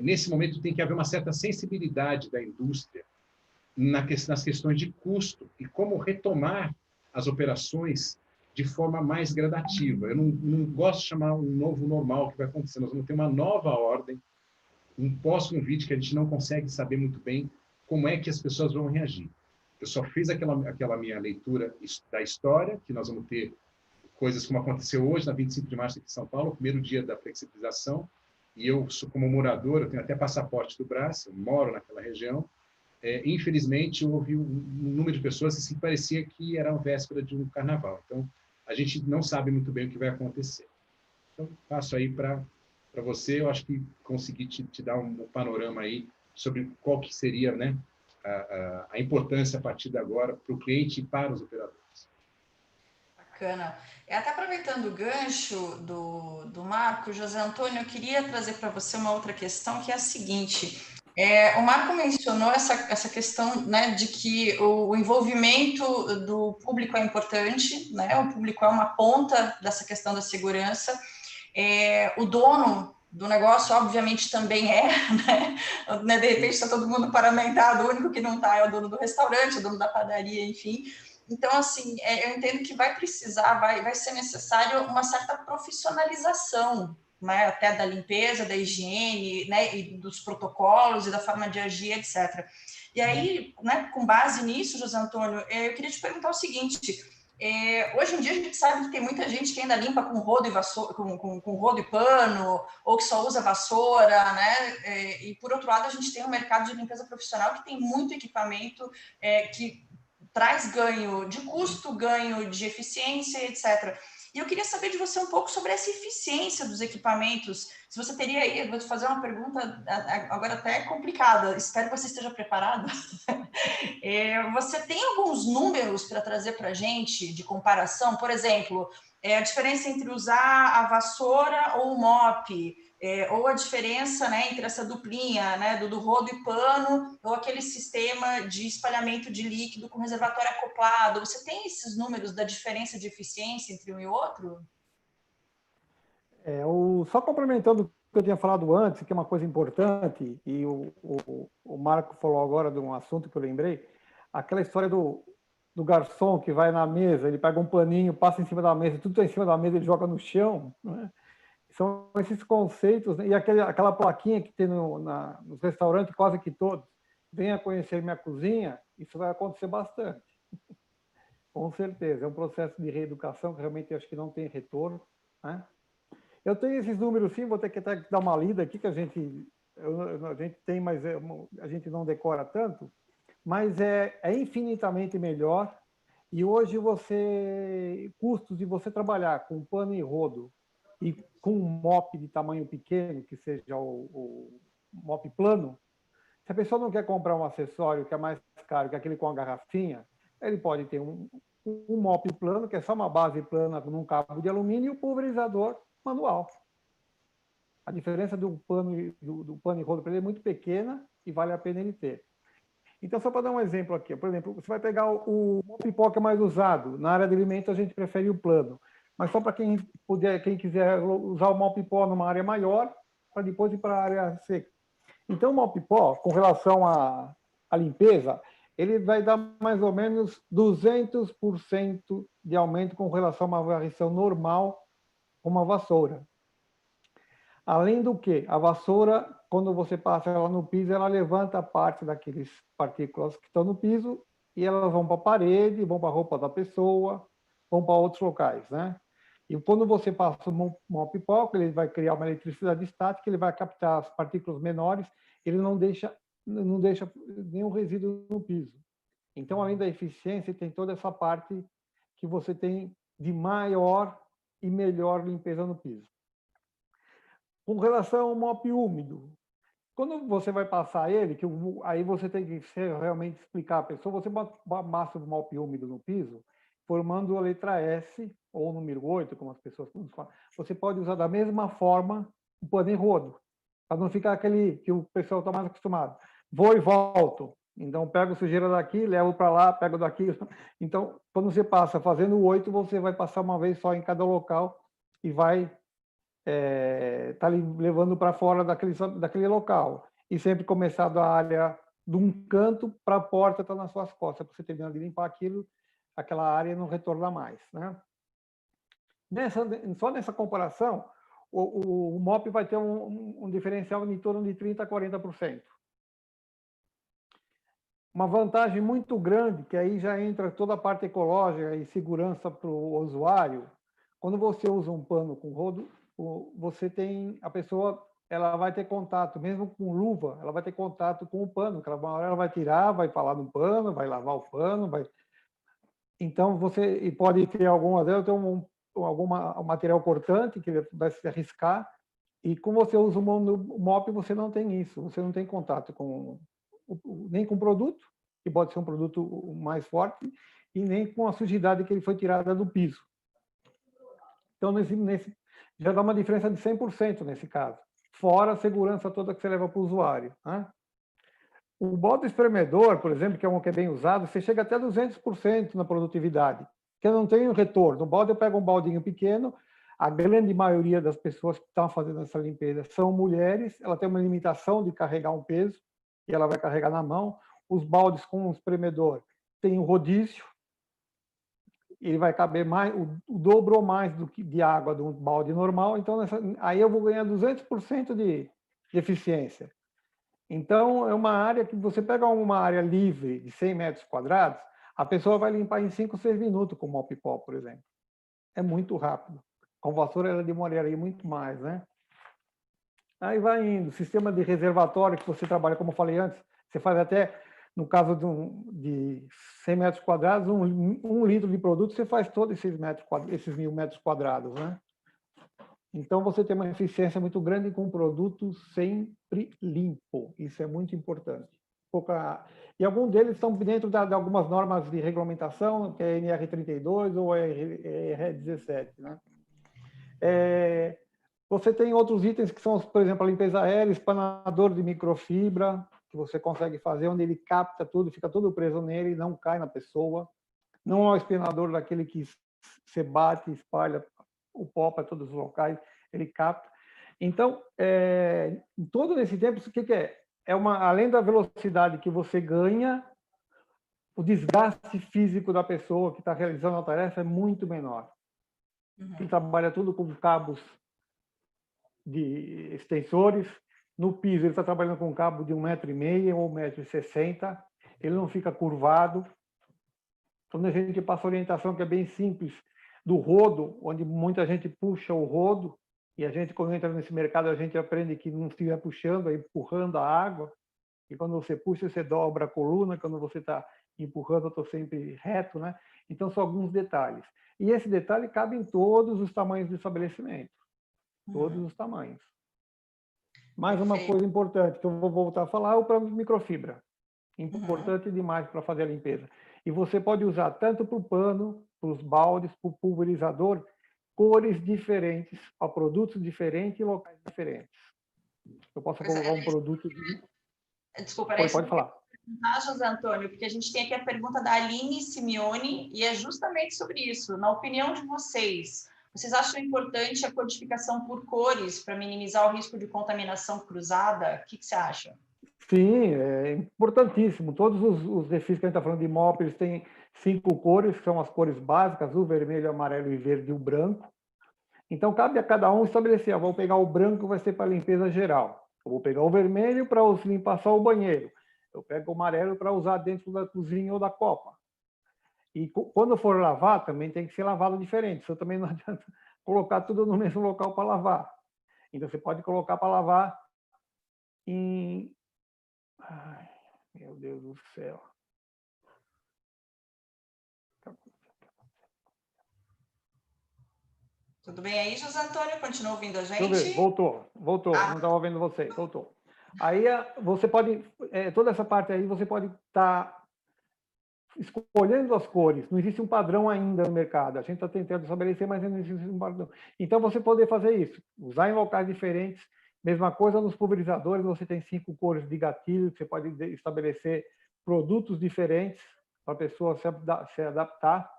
[SPEAKER 2] nesse momento tem que haver uma certa sensibilidade da indústria nas questões de custo e como retomar as operações de forma mais gradativa. Eu não gosto de chamar um novo normal que vai acontecer. Nós vamos ter uma nova ordem, um pós-Covid que a gente não consegue saber muito bem como é que as pessoas vão reagir. Eu só fiz aquela minha leitura da história, que nós vamos ter coisas como aconteceu hoje, na 25 de março aqui em São Paulo, o primeiro dia da flexibilização, e eu sou como morador, eu tenho até passaporte do Brás, eu moro naquela região. Infelizmente, houve um número de pessoas que parecia que era a véspera de um carnaval. Então, a gente não sabe muito bem o que vai acontecer. Então, passo aí para você. Eu acho que consegui te dar um panorama aí sobre qual que seria, né, a importância a partir de agora para o cliente e para os operadores.
[SPEAKER 4] Bacana. Até aproveitando o gancho do Marco, José Antônio, eu queria trazer para você uma outra questão, que é a seguinte. O Marco mencionou essa questão, né, de que o envolvimento do público é importante, né? O público é uma ponta dessa questão da segurança. O dono do negócio, obviamente, também né? De repente está todo mundo paramentado, o único que não está é o dono do restaurante, o dono da padaria, enfim. Então, assim, eu entendo que vai precisar, vai ser necessário uma certa profissionalização, né, até da limpeza, da higiene, né, e dos protocolos e da forma de agir, etc. E aí, né, com base nisso, José Antônio, eu queria te perguntar o seguinte: hoje em dia a gente sabe que tem muita gente que ainda limpa com rodo e vassoura, com rodo e pano, ou que só usa vassoura, né? E por outro lado, a gente tem um mercado de limpeza profissional que tem muito equipamento que traz ganho de custo, ganho de eficiência, etc. E eu queria saber de você um pouco sobre essa eficiência dos equipamentos. Se você teria aí, eu vou te fazer uma pergunta agora até complicada, espero que você esteja preparado. Você tem alguns números para trazer para a gente de comparação? Por exemplo, a diferença entre usar a vassoura ou o mop, ou a diferença, né, entre essa duplinha, né, do rodo e pano, ou aquele sistema de espalhamento de líquido com reservatório acoplado. Você tem esses números da diferença de eficiência entre um e outro?
[SPEAKER 5] Só complementando o que eu tinha falado antes, que é uma coisa importante, e o Marco falou agora de um assunto que eu lembrei, aquela história do garçom que vai na mesa, ele pega um paninho, passa em cima da mesa, tudo está em cima da mesa, ele joga no chão, né? São esses conceitos, né? E aquela plaquinha que tem nos restaurantes, quase que todos, venha conhecer minha cozinha, isso vai acontecer bastante. Com certeza, é um processo de reeducação que realmente acho que não tem retorno, né? Eu tenho esses números sim, vou ter que até dar uma lida aqui, que a gente tem, mas a gente não decora tanto, mas é infinitamente melhor. E hoje custos de você trabalhar com pano e rodo e com um mop de tamanho pequeno, que seja o mop plano, se a pessoa não quer comprar um acessório que é mais caro que aquele com a garrafinha, ele pode ter um mop plano, que é só uma base plana num cabo de alumínio, e o pulverizador manual. A diferença do pano e rodo para ele é muito pequena e vale a pena ele ter. Então, só para dar um exemplo aqui, por exemplo, você vai pegar o mop-pó que é mais usado. Na área de alimentos, a gente prefere o plano. Mas só para quem quiser usar o mop-pó numa área maior, para depois ir para a área seca. Então, o mop-pó, com relação à limpeza, ele vai dar mais ou menos 200% de aumento com relação a uma varrição normal com uma vassoura. Além do que, a vassoura, quando você passa ela no piso, ela levanta parte daqueles partículas que estão no piso e elas vão para a parede, vão para a roupa da pessoa, vão para outros locais, né? E quando você passa o mop-pó, ele vai criar uma eletricidade estática, ele vai captar as partículas menores, ele não deixa nenhum resíduo no piso. Então, além da eficiência, tem toda essa parte que você tem de maior e melhor limpeza no piso. Com relação ao mop úmido, quando você vai passar ele, aí você tem que realmente explicar à pessoa, você amassa o mop úmido no piso, formando a letra S, ou o número 8, como as pessoas falam. Você pode usar da mesma forma o pano em rodo, para não ficar aquele que o pessoal está mais acostumado. Vou e volto. Então, pego sujeira daqui, levo para lá, pego daqui. Então, quando você passa fazendo o 8, você vai passar uma vez só em cada local e vai tá levando para fora daquele local. E sempre começar da área de um canto para a porta, está nas suas costas, para você terminar de limpar aquela área e não retornar mais, né? Só nessa comparação, o MOP vai ter um diferencial em torno de 30% a 40%. Uma vantagem muito grande, que aí já entra toda a parte ecológica e segurança para o usuário. Quando você usa um pano com rodo, a pessoa ela vai ter contato, mesmo com luva, ela vai ter contato com o pano, que uma hora ela vai tirar, vai falar no pano, vai lavar o pano, vai... Então, e pode ter algumas delas, tem um material cortante que vai se arriscar, e como você usa o MOP, você não tem isso, você não tem contato nem com o produto, que pode ser um produto mais forte, e nem com a sujidade que ele foi tirada do piso. Então, já dá uma diferença de 100% nesse caso, fora a segurança toda que você leva para o usuário, né? O balde espremedor, por exemplo, que é um que é bem usado, você chega até 200% na produtividade, que não tem retorno. O balde, eu pego um baldinho pequeno, a grande maioria das pessoas que estão fazendo essa limpeza são mulheres, ela tem uma limitação de carregar um peso, e ela vai carregar na mão. Os baldes com espremedor tem um rodízio, ele vai caber mais, o dobro ou mais de água de um balde normal, então aí eu vou ganhar 200% de eficiência. Então, é uma área que você pega uma área livre de 100 metros quadrados, a pessoa vai limpar em 5, 6 minutos com o mop pó, por exemplo. É muito rápido. Com vassoura, ela demoraria muito mais, né? Aí vai indo. Sistema de reservatório que você trabalha, como eu falei antes, você faz até, no caso de 100 metros quadrados, um litro de produto, você faz todos esses 1.000 metros quadrados, né? Então, você tem uma eficiência muito grande com o produto sempre limpo. Isso é muito importante. E alguns deles estão dentro de algumas normas de regulamentação, que é NR32 ou RE17. Né? Você tem outros itens que são, por exemplo, a limpeza aérea, espanador de microfibra, que você consegue fazer, onde ele capta tudo, fica tudo preso nele, não cai na pessoa. Não é um espanador daquele que você bate, espalha o pó para todos os locais, ele capta. Então, todo esse tempo, o que é? Além da velocidade que você ganha, o desgaste físico da pessoa que está realizando a tarefa é muito menor. Ele trabalha tudo com cabos de extensores. No piso, ele está trabalhando com um cabo de 1,5 m ou 1,60 m. Ele não fica curvado. Quando a gente passa a orientação, que é bem simples, do rodo, onde muita gente puxa o rodo, e a gente, quando entra nesse mercado, a gente aprende que não estiver puxando, é empurrando a água, e quando você puxa, você dobra a coluna, quando você está empurrando, eu estou sempre reto, né? Então, são alguns detalhes. E esse detalhe cabe em todos os tamanhos do estabelecimento, todos os tamanhos. Mais uma coisa importante, que eu vou voltar a falar, é o plano de microfibra. Importante demais para fazer a limpeza. E você pode usar tanto para o pano, para os baldes, para o pulverizador, cores diferentes, para produtos diferentes e locais diferentes. Eu posso colocar um produto...
[SPEAKER 4] Desculpa, era isso.
[SPEAKER 5] Pode falar.
[SPEAKER 4] José Antônio, porque a gente tem aqui a pergunta da Aline Simeone, e é justamente sobre isso. Na opinião de vocês, vocês acham importante a codificação por cores para minimizar o risco de contaminação cruzada? O que você acha?
[SPEAKER 5] Sim, é importantíssimo. Todos os refis que a gente está falando de MOP, eles têm 5 cores, que são as cores básicas, azul, vermelho, amarelo e verde, e o branco. Então, cabe a cada um estabelecer, vou pegar o branco, vai ser para a limpeza geral. Eu vou pegar o vermelho para limpar só o banheiro. Eu pego o amarelo para usar dentro da cozinha ou da copa. E quando for lavar, também tem que ser lavado diferente. Isso também não adianta colocar tudo no mesmo local para lavar. Então, você pode colocar para lavar em... Ai, meu Deus do céu.
[SPEAKER 4] Tudo bem aí, José Antônio? Continua ouvindo a gente?
[SPEAKER 5] Deixa eu ver. Voltou. Não estava ouvindo você. Voltou. Aí você pode, toda essa parte aí, você pode estar escolhendo as cores. Não existe um padrão ainda no mercado. A gente está tentando estabelecer, mas não existe um padrão. Então, você poder fazer isso, usar em locais diferentes. Mesma coisa nos pulverizadores, você tem 5 cores de gatilho, você pode estabelecer produtos diferentes para a pessoa se adaptar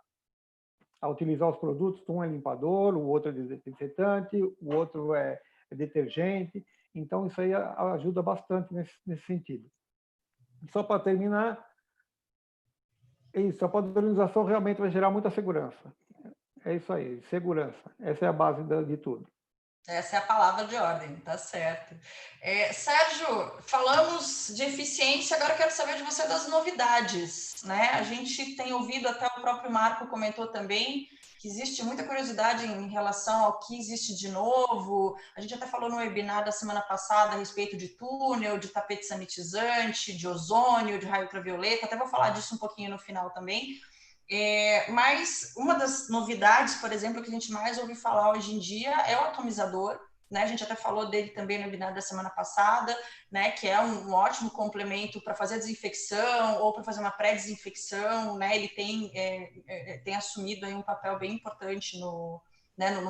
[SPEAKER 5] a utilizar os produtos. Um é limpador, o outro é desinfetante, o outro é detergente. Então, isso aí ajuda bastante nesse sentido. Só para terminar, isso, a padronização realmente vai gerar muita segurança. É isso aí, segurança. Essa é a base de tudo.
[SPEAKER 4] Essa é a palavra de ordem, tá certo. Sérgio, falamos de eficiência, agora eu quero saber de você das novidades, né? A gente tem ouvido, até o próprio Marco comentou também, que existe muita curiosidade em relação ao que existe de novo. A gente até falou no webinar da semana passada a respeito de túnel, de tapete sanitizante, de ozônio, de raio ultravioleta, até vou falar disso um pouquinho no final também. Mas uma das novidades, por exemplo, que a gente mais ouve falar hoje em dia é o atomizador, né? A gente até falou dele também no webinar da semana passada, né? Que é um ótimo complemento para fazer a desinfecção ou para fazer uma pré-desinfecção, né? Ele tem assumido aí um papel bem importante no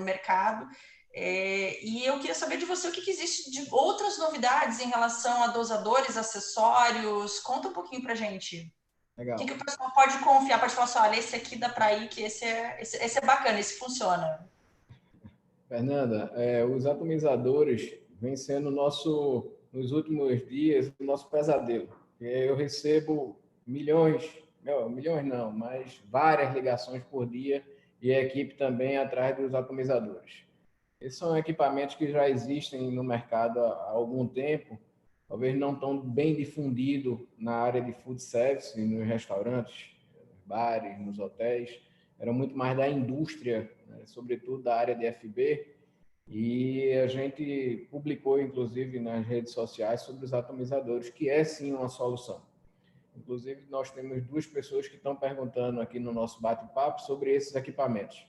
[SPEAKER 4] mercado. E eu queria saber de você o que existe de outras novidades em relação a dosadores, acessórios. Conta um pouquinho para a gente.
[SPEAKER 1] Legal.
[SPEAKER 4] O que o pessoal pode confiar, pode falar assim, olha, esse aqui dá para ir, que esse é bacana, esse funciona.
[SPEAKER 1] Fernanda, os atomizadores vêm sendo nos últimos dias, o nosso pesadelo. Eu recebo milhões não, mas várias ligações por dia e a equipe também atrás dos atomizadores. Esses são equipamentos que já existem no mercado há algum tempo, talvez não tão bem difundido na área de food service, nos restaurantes, nos bares, nos hotéis. Era muito mais da indústria, né, sobretudo da área de FB, e a gente publicou, inclusive, nas redes sociais sobre os atomizadores, que é sim uma solução. Inclusive, nós temos 2 pessoas que estão perguntando aqui no nosso bate-papo sobre esses equipamentos.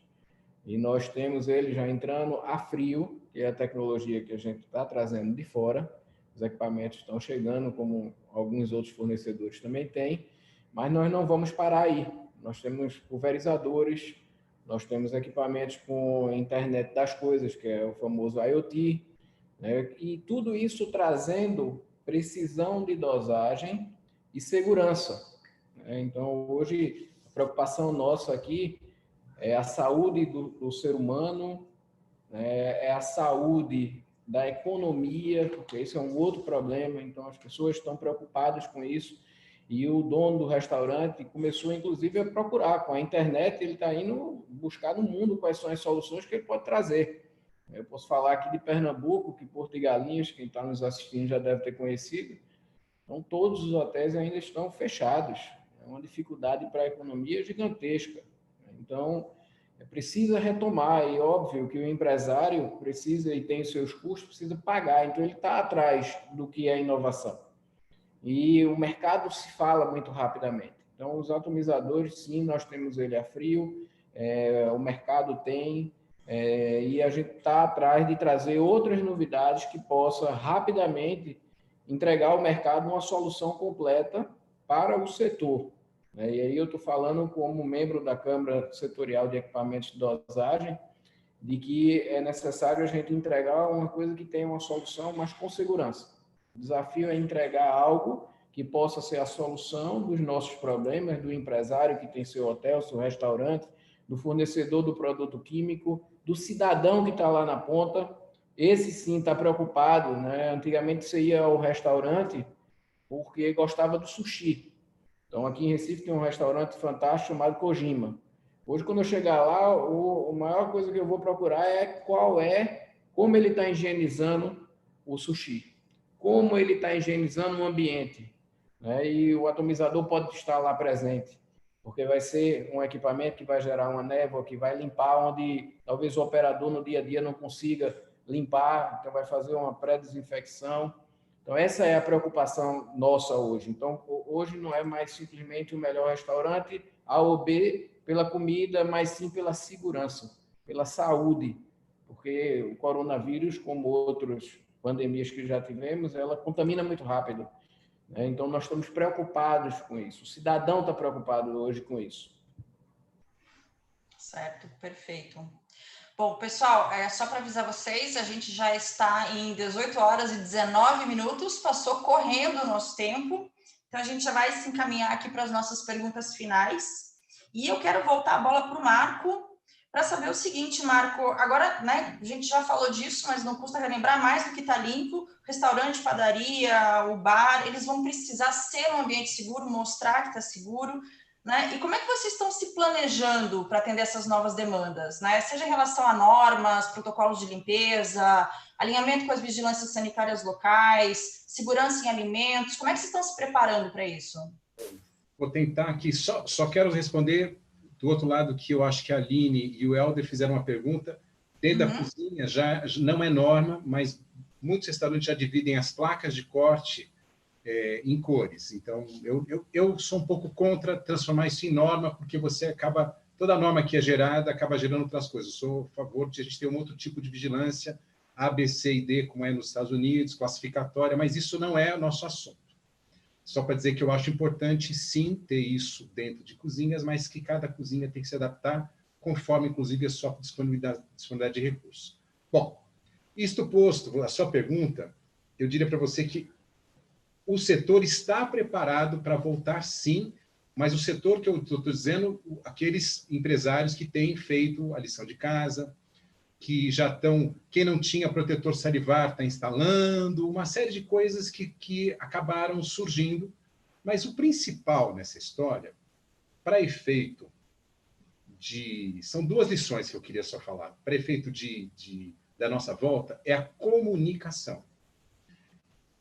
[SPEAKER 1] E nós temos ele já entrando a frio, que é a tecnologia que a gente está trazendo de fora. Os equipamentos estão chegando, como alguns outros fornecedores também têm, mas nós não vamos parar aí. Nós temos pulverizadores, nós temos equipamentos com internet das coisas, que é o famoso IoT, né? E tudo isso trazendo precisão de dosagem e segurança, né? Então, hoje, a preocupação nossa aqui é a saúde do ser humano, né? É a saúde da economia, porque esse é um outro problema, então as pessoas estão preocupadas com isso, e o dono do restaurante começou, inclusive, a procurar. Com a internet, ele está indo buscar no mundo quais são as soluções que ele pode trazer. Eu posso falar aqui de Pernambuco, que Porto de Galinhas, quem está nos assistindo já deve ter conhecido, então todos os hotéis ainda estão fechados. É uma dificuldade para a economia gigantesca. Então, precisa retomar, e óbvio que o empresário precisa e tem os seus custos, precisa pagar, então ele está atrás do que é inovação. E o mercado se fala muito rapidamente. Então, os atomizadores, sim, nós temos ele a frio, o mercado tem, e a gente está atrás de trazer outras novidades que possa rapidamente entregar ao mercado uma solução completa para o setor. E aí eu estou falando como membro da Câmara Setorial de Equipamentos de Dosagem, de que é necessário a gente entregar uma coisa que tenha uma solução, mas com segurança. O desafio é entregar algo que possa ser a solução dos nossos problemas, do empresário que tem seu hotel, seu restaurante, do fornecedor do produto químico, do cidadão que está lá na ponta. Esse sim está preocupado, né? Antigamente você ia ao restaurante porque gostava do sushi. Então, aqui em Recife tem um restaurante fantástico chamado Kojima. Hoje, quando eu chegar lá, a maior coisa que eu vou procurar é como ele está higienizando o sushi, como ele está higienizando o ambiente, né? E o atomizador pode estar lá presente, porque vai ser um equipamento que vai gerar uma névoa, que vai limpar onde talvez o operador no dia a dia não consiga limpar, então vai fazer uma pré-desinfecção. Então, essa é a preocupação nossa hoje. Então, hoje não é mais simplesmente o melhor restaurante A ou B pela comida, mas sim pela segurança, pela saúde, porque o coronavírus, como outras pandemias que já tivemos, ela contamina muito rápido, né? Então, nós estamos preocupados com isso. O cidadão está preocupado hoje com isso.
[SPEAKER 4] Certo, perfeito. Bom, pessoal, só para avisar vocês, a gente já está em 18 horas e 19 minutos, passou correndo o nosso tempo, então a gente já vai se encaminhar aqui para as nossas perguntas finais. E eu quero voltar a bola para o Marco, para saber o seguinte, Marco, agora, né, a gente já falou disso, mas não custa relembrar, mais do que está limpo, restaurante, padaria, o bar, eles vão precisar ser um ambiente seguro, mostrar que está seguro, né? E como é que vocês estão se planejando para atender essas novas demandas, né? Seja em relação a normas, protocolos de limpeza, alinhamento com as vigilâncias sanitárias locais, segurança em alimentos, como é que vocês estão se preparando para isso?
[SPEAKER 2] Vou tentar aqui, só quero responder do outro lado, que eu acho que a Aline e o Helder fizeram uma pergunta. Dentro da cozinha já não é norma, mas muitos restaurantes já dividem as placas de corte em cores. Então, eu sou um pouco contra transformar isso em norma, porque você acaba... Toda norma que é gerada acaba gerando outras coisas. Eu sou a favor de a gente ter um outro tipo de vigilância, A, B, C e D, como é nos Estados Unidos, classificatória, mas isso não é o nosso assunto. Só para dizer que eu acho importante, sim, ter isso dentro de cozinhas, mas que cada cozinha tem que se adaptar conforme, inclusive, a sua disponibilidade de recursos. Bom, isto posto, a sua pergunta, eu diria para você que o setor está preparado para voltar, sim, mas o setor que eu estou dizendo, aqueles empresários que têm feito a lição de casa, que já estão... Quem não tinha protetor salivar está instalando, uma série de coisas que acabaram surgindo. Mas o principal nessa história, para efeito de... São duas lições que eu queria só falar. Para efeito da nossa volta, é a comunicação.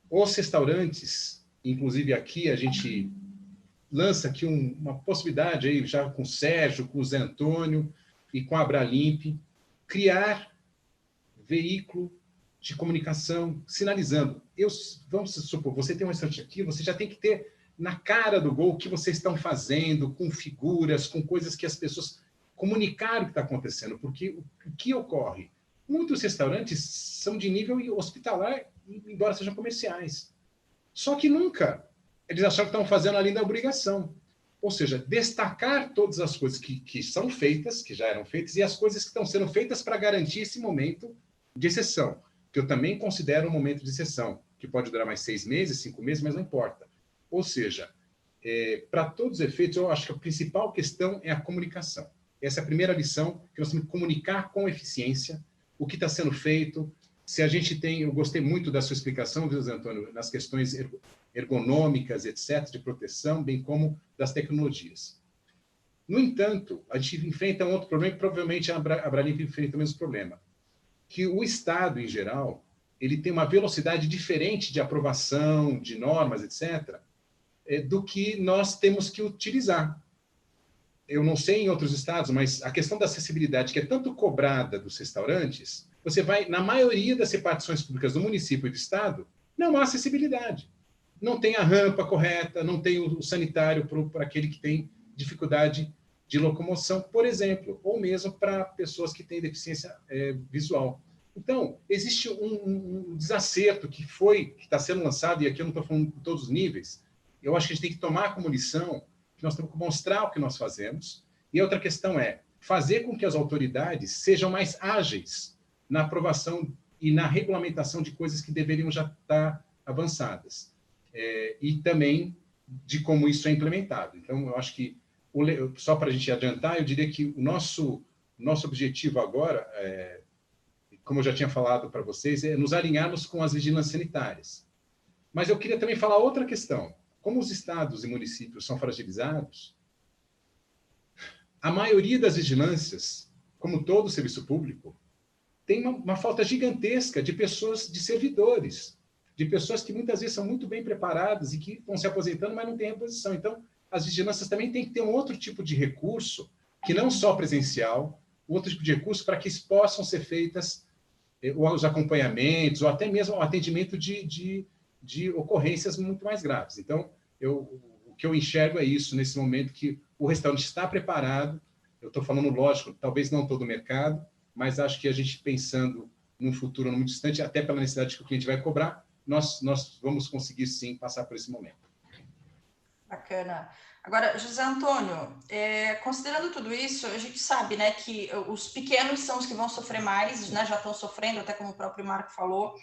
[SPEAKER 2] Os restaurantes, inclusive aqui, a gente lança aqui uma possibilidade, aí, já com o Sérgio, com o Zé Antônio e com a Abralimp, criar veículo de comunicação sinalizando. Vamos supor, você tem um restaurante aqui, você já tem que ter na cara do gol o que vocês estão fazendo, com figuras, com coisas que as pessoas comunicaram o que está acontecendo. Porque o que ocorre? Muitos restaurantes são de nível hospitalar, embora sejam comerciais. Só que nunca eles acharam que estão fazendo além da obrigação. Ou seja, destacar todas as coisas que são feitas, que já eram feitas, e as coisas que estão sendo feitas para garantir esse momento de exceção, que eu também considero um momento de exceção, que pode durar mais 6 meses, 5 meses, mas não importa. Ou seja, para todos os efeitos, eu acho que a principal questão é a comunicação. Essa é a primeira lição, que nós temos que comunicar com eficiência o que está sendo feito. Se a gente tem... Eu gostei muito da sua explicação, viu, Zé Antônio, nas questões ergonômicas, etc., de proteção, bem como das tecnologias. No entanto, a gente enfrenta um outro problema, e provavelmente a Abralimp enfrenta o mesmo problema, que o Estado, em geral, ele tem uma velocidade diferente de aprovação, de normas, etc., do que nós temos que utilizar. Eu não sei em outros estados, mas a questão da acessibilidade, que é tanto cobrada dos restaurantes, você vai, na maioria das repartições públicas do município e do estado, não há acessibilidade. Não tem a rampa correta, não tem o sanitário para aquele que tem dificuldade de locomoção, por exemplo, ou mesmo para pessoas que têm deficiência visual. Então, existe um desacerto que está sendo lançado, e aqui eu não estou falando de todos os níveis. Eu acho que a gente tem que tomar como lição que nós temos que mostrar o que nós fazemos. E a outra questão é fazer com que as autoridades sejam mais ágeis na aprovação e na regulamentação de coisas que deveriam já estar avançadas. E também de como isso é implementado. Então, eu acho que, só para a gente adiantar, eu diria que o nosso objetivo agora, como eu já tinha falado para vocês, é nos alinharmos com as vigilâncias sanitárias. Mas eu queria também falar outra questão. Como os estados e municípios são fragilizados, a maioria das vigilâncias, como todo o serviço público, tem uma falta gigantesca de pessoas, de servidores, de pessoas que muitas vezes são muito bem preparadas e que estão se aposentando, mas não têm reposição. Então, as vigilâncias também têm que ter um outro tipo de recurso, que não só presencial, outro tipo de recurso para que possam ser feitas os acompanhamentos, ou até mesmo o atendimento de ocorrências muito mais graves. Então, o que eu enxergo é isso, nesse momento, que o restaurante está preparado. Eu estou falando, lógico, talvez não todo o mercado, mas acho que a gente, pensando num futuro muito distante, até pela necessidade que o cliente vai cobrar, nós vamos conseguir, sim, passar por esse momento.
[SPEAKER 4] Bacana. Agora, José Antônio, considerando tudo isso, a gente sabe, né, que os pequenos são os que vão sofrer mais, né, já estão sofrendo, até como o próprio Marco falou,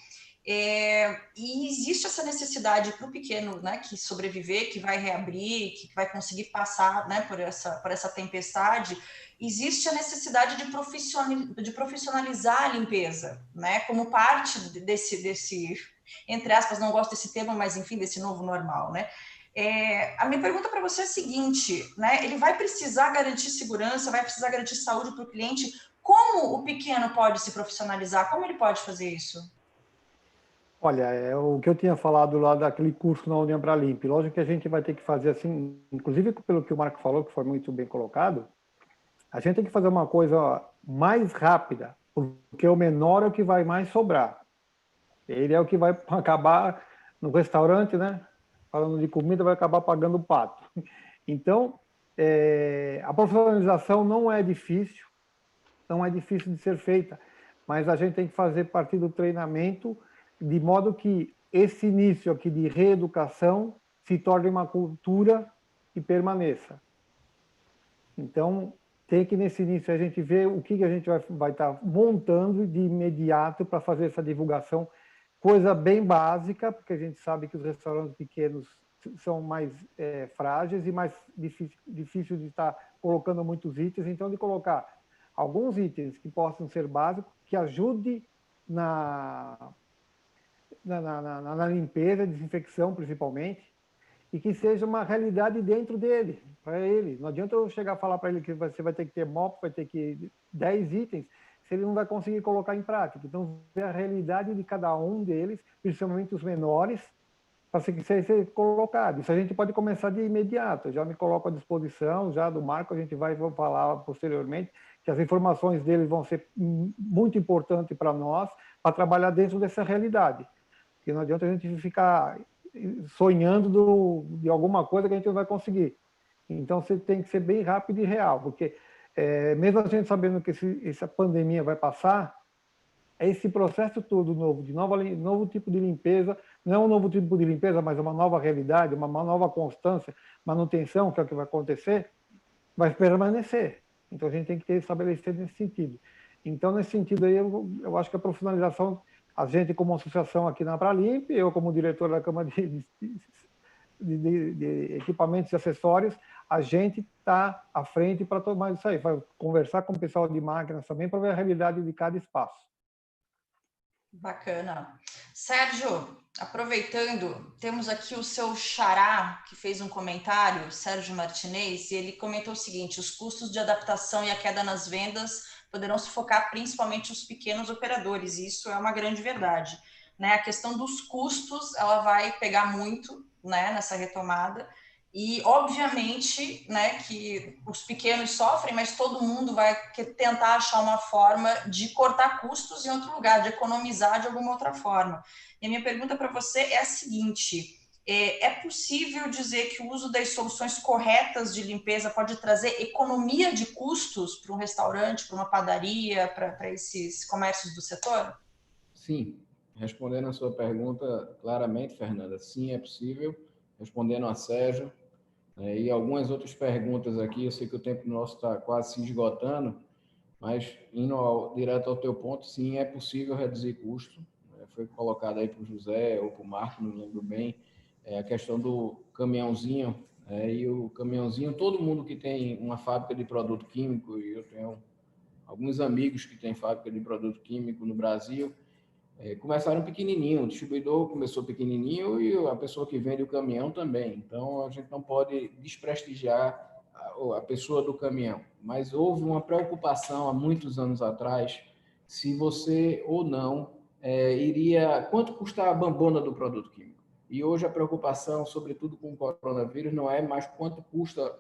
[SPEAKER 4] e existe essa necessidade para o pequeno, né, que sobreviver, que vai reabrir, que vai conseguir passar, né, por essa tempestade. Existe a necessidade de profissionalizar a limpeza, né, como parte desse, entre aspas, não gosto desse termo, mas enfim, desse novo normal, né? A minha pergunta para você é a seguinte, né? Ele vai precisar garantir segurança, vai precisar garantir saúde para o cliente. Como o pequeno pode se profissionalizar? Como ele pode fazer isso?
[SPEAKER 5] Olha, é o que eu tinha falado lá daquele curso na União Bralimp. Lógico que a gente vai ter que fazer assim, inclusive pelo que o Marco falou, que foi muito bem colocado, a gente tem que fazer uma coisa mais rápida, porque o menor é o que vai mais sobrar. Ele é o que vai acabar no restaurante, né? Falando de comida, vai acabar pagando o pato. Então, a profissionalização não é difícil de ser feita, mas a gente tem que fazer parte do treinamento de modo que esse início aqui de reeducação se torne uma cultura e permaneça. Então, tem que nesse início a gente ver o que a gente vai estar montando de imediato para fazer essa divulgação, coisa bem básica, porque a gente sabe que os restaurantes pequenos são mais frágeis e mais difícil de estar colocando muitos itens, então de colocar alguns itens que possam ser básicos, que ajude na limpeza, desinfecção principalmente, e que seja uma realidade dentro dele, para ele. Não adianta eu chegar a falar para ele que você vai ter que ter mop, vai ter que 10 itens, se ele não vai conseguir colocar em prática. Então, ver a realidade de cada um deles, principalmente os menores, para ser colocado. Isso a gente pode começar de imediato. Eu já me coloco à disposição, já do Marco, a gente vai falar posteriormente, que as informações deles vão ser muito importantes para nós, para trabalhar dentro dessa realidade. Porque não adianta a gente ficar sonhando de alguma coisa que a gente não vai conseguir. Então, você tem que ser bem rápido e real, porque mesmo a gente sabendo que essa pandemia vai passar, esse processo todo novo, de novo tipo de limpeza, não é um novo tipo de limpeza, mas uma nova realidade, uma nova constância, manutenção, que é o que vai acontecer, vai permanecer. Então, a gente tem que ter estabelecido nesse sentido. Então, nesse sentido aí, eu acho que a profissionalização, a gente como associação aqui na Bralimp, eu como diretor da Câmara de Equipamentos e Acessórios, a gente está à frente para tomar isso aí, vai conversar com o pessoal de máquinas também para ver a realidade de cada espaço.
[SPEAKER 4] Bacana. Sérgio, aproveitando, temos aqui o seu xará, que fez um comentário, Sérgio Martinez, e ele comentou o seguinte: os custos de adaptação e a queda nas vendas poderão sufocar principalmente os pequenos operadores, e isso é uma grande verdade, né? A questão dos custos, ela vai pegar muito, né, nessa retomada, e obviamente, né, que os pequenos sofrem, mas todo mundo vai tentar achar uma forma de cortar custos em outro lugar, de economizar de alguma outra forma. E a minha pergunta para você é a seguinte: é possível dizer que o uso das soluções corretas de limpeza pode trazer economia de custos para um restaurante, para uma padaria, para esses comércios do setor?
[SPEAKER 1] Sim, respondendo a sua pergunta claramente, Fernanda, sim, é possível. Respondendo a Sérgio, e algumas outras perguntas aqui, eu sei que o tempo nosso está quase se esgotando, mas indo direto ao teu ponto, sim, é possível reduzir custo. Foi colocado aí para o José ou para o Marco, não lembro bem, a questão do caminhãozinho, e o caminhãozinho, todo mundo que tem uma fábrica de produto químico, e eu tenho alguns amigos que têm fábrica de produto químico no Brasil, começaram pequenininho, o distribuidor começou pequenininho e a pessoa que vende o caminhão também. Então, a gente não pode desprestigiar a pessoa do caminhão. Mas houve uma preocupação há muitos anos atrás se você ou não quanto custa a bambona do produto químico. E hoje a preocupação, sobretudo com o coronavírus, não é mais quanto custa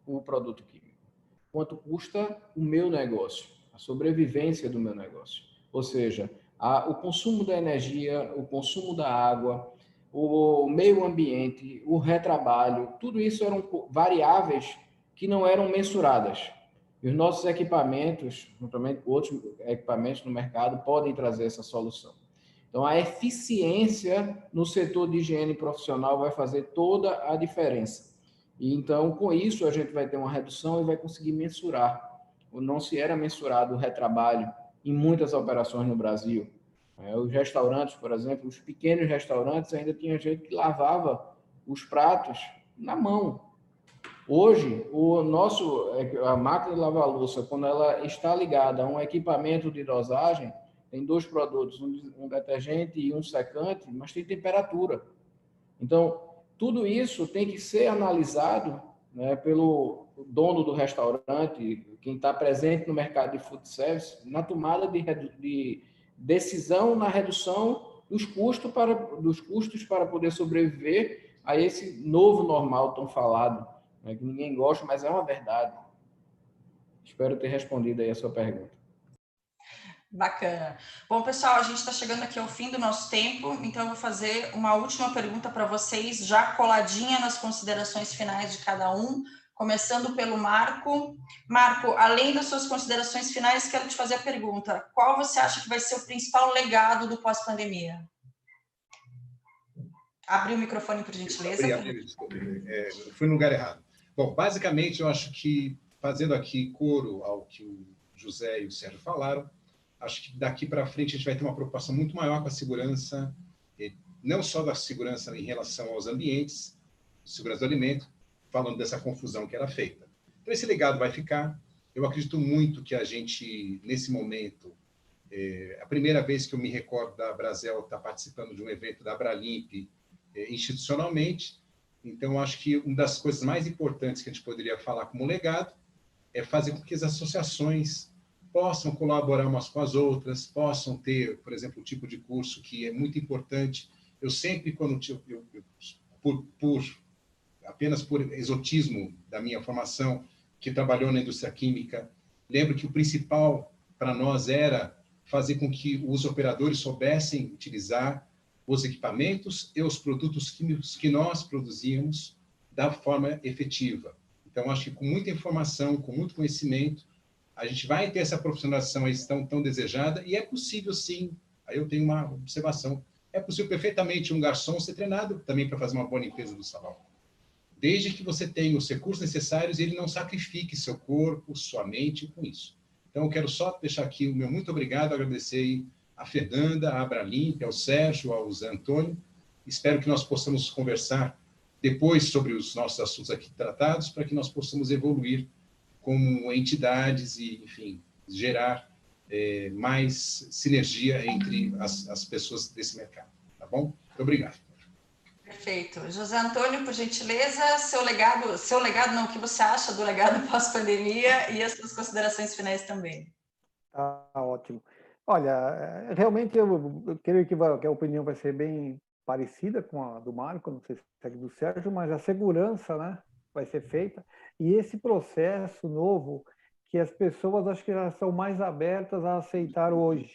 [SPEAKER 1] o produto químico. Quanto custa o meu negócio, a sobrevivência do meu negócio. Ou seja, o consumo da energia, o consumo da água, o meio ambiente, o retrabalho, tudo isso eram variáveis que não eram mensuradas. E os nossos equipamentos, juntamente com outros equipamentos no mercado, podem trazer essa solução. Então, a eficiência no setor de higiene profissional vai fazer toda a diferença. E, então, com isso, a gente vai ter uma redução e vai conseguir mensurar. Não se era mensurado o retrabalho em muitas operações no Brasil. Os restaurantes, por exemplo, os pequenos restaurantes, ainda tinha gente que lavava os pratos na mão. Hoje, a máquina de lavar louça, quando ela está ligada a um equipamento de dosagem, tem dois produtos, um detergente e um secante, mas tem temperatura. Então, tudo isso tem que ser analisado, né, pelo dono do restaurante, quem está presente no mercado de food service, na tomada de decisão na redução dos custos para poder sobreviver a esse novo normal tão falado, né, que ninguém gosta, mas é uma verdade. Espero ter respondido aí a sua pergunta.
[SPEAKER 4] Bacana. Bom, pessoal, a gente está chegando aqui ao fim do nosso tempo, então eu vou fazer uma última pergunta para vocês, já coladinha nas considerações finais de cada um, começando pelo Marco. Marco, além das suas considerações finais, quero te fazer a pergunta: qual você acha que vai ser o principal legado do pós-pandemia? Abre o microfone, por gentileza.
[SPEAKER 2] Desculpe, fui no lugar errado. Bom, basicamente, eu acho que, fazendo aqui coro ao que o José e o Sérgio falaram, acho que daqui para frente a gente vai ter uma preocupação muito maior com a segurança, não só da segurança em relação aos ambientes, segurança do alimento, falando dessa confusão que era feita. Então, esse legado vai ficar. Eu acredito muito que a gente, nesse momento, a primeira vez que eu me recordo da Brasel estar participando de um evento da Abralimp institucionalmente, então acho que uma das coisas mais importantes que a gente poderia falar como legado é fazer com que as associações possam colaborar umas com as outras, possam ter, por exemplo, um tipo de curso que é muito importante. Eu sempre, quando apenas por exotismo da minha formação, que trabalhou na indústria química, lembro que o principal para nós era fazer com que os operadores soubessem utilizar os equipamentos e os produtos químicos que nós produzíamos da forma efetiva. Então, acho que com muita informação, com muito conhecimento, a gente vai ter essa profissionalização aí tão desejada, e é possível, sim, aí eu tenho uma observação, é possível perfeitamente um garçom ser treinado também para fazer uma boa limpeza do salão. Desde que você tenha os recursos necessários e ele não sacrifique seu corpo, sua mente com isso. Então, eu quero só deixar aqui o meu muito obrigado, agradecer aí a Fernanda, a Abralimp, ao Sérgio, ao Zé Antônio. Espero que nós possamos conversar depois sobre os nossos assuntos aqui tratados, para que nós possamos evoluir como entidades e, enfim, gerar mais sinergia entre as pessoas desse mercado. Tá bom? Muito obrigado.
[SPEAKER 4] Perfeito. José Antônio, por gentileza, seu legado não, o que você acha do legado pós-pandemia e as suas considerações finais também.
[SPEAKER 5] Tá ótimo. Olha, realmente eu creio que a opinião vai ser bem parecida com a do Marco, não sei se é do Sérgio, mas a segurança, né, vai ser feita. E esse processo novo, que as pessoas acho que já são mais abertas a aceitar hoje,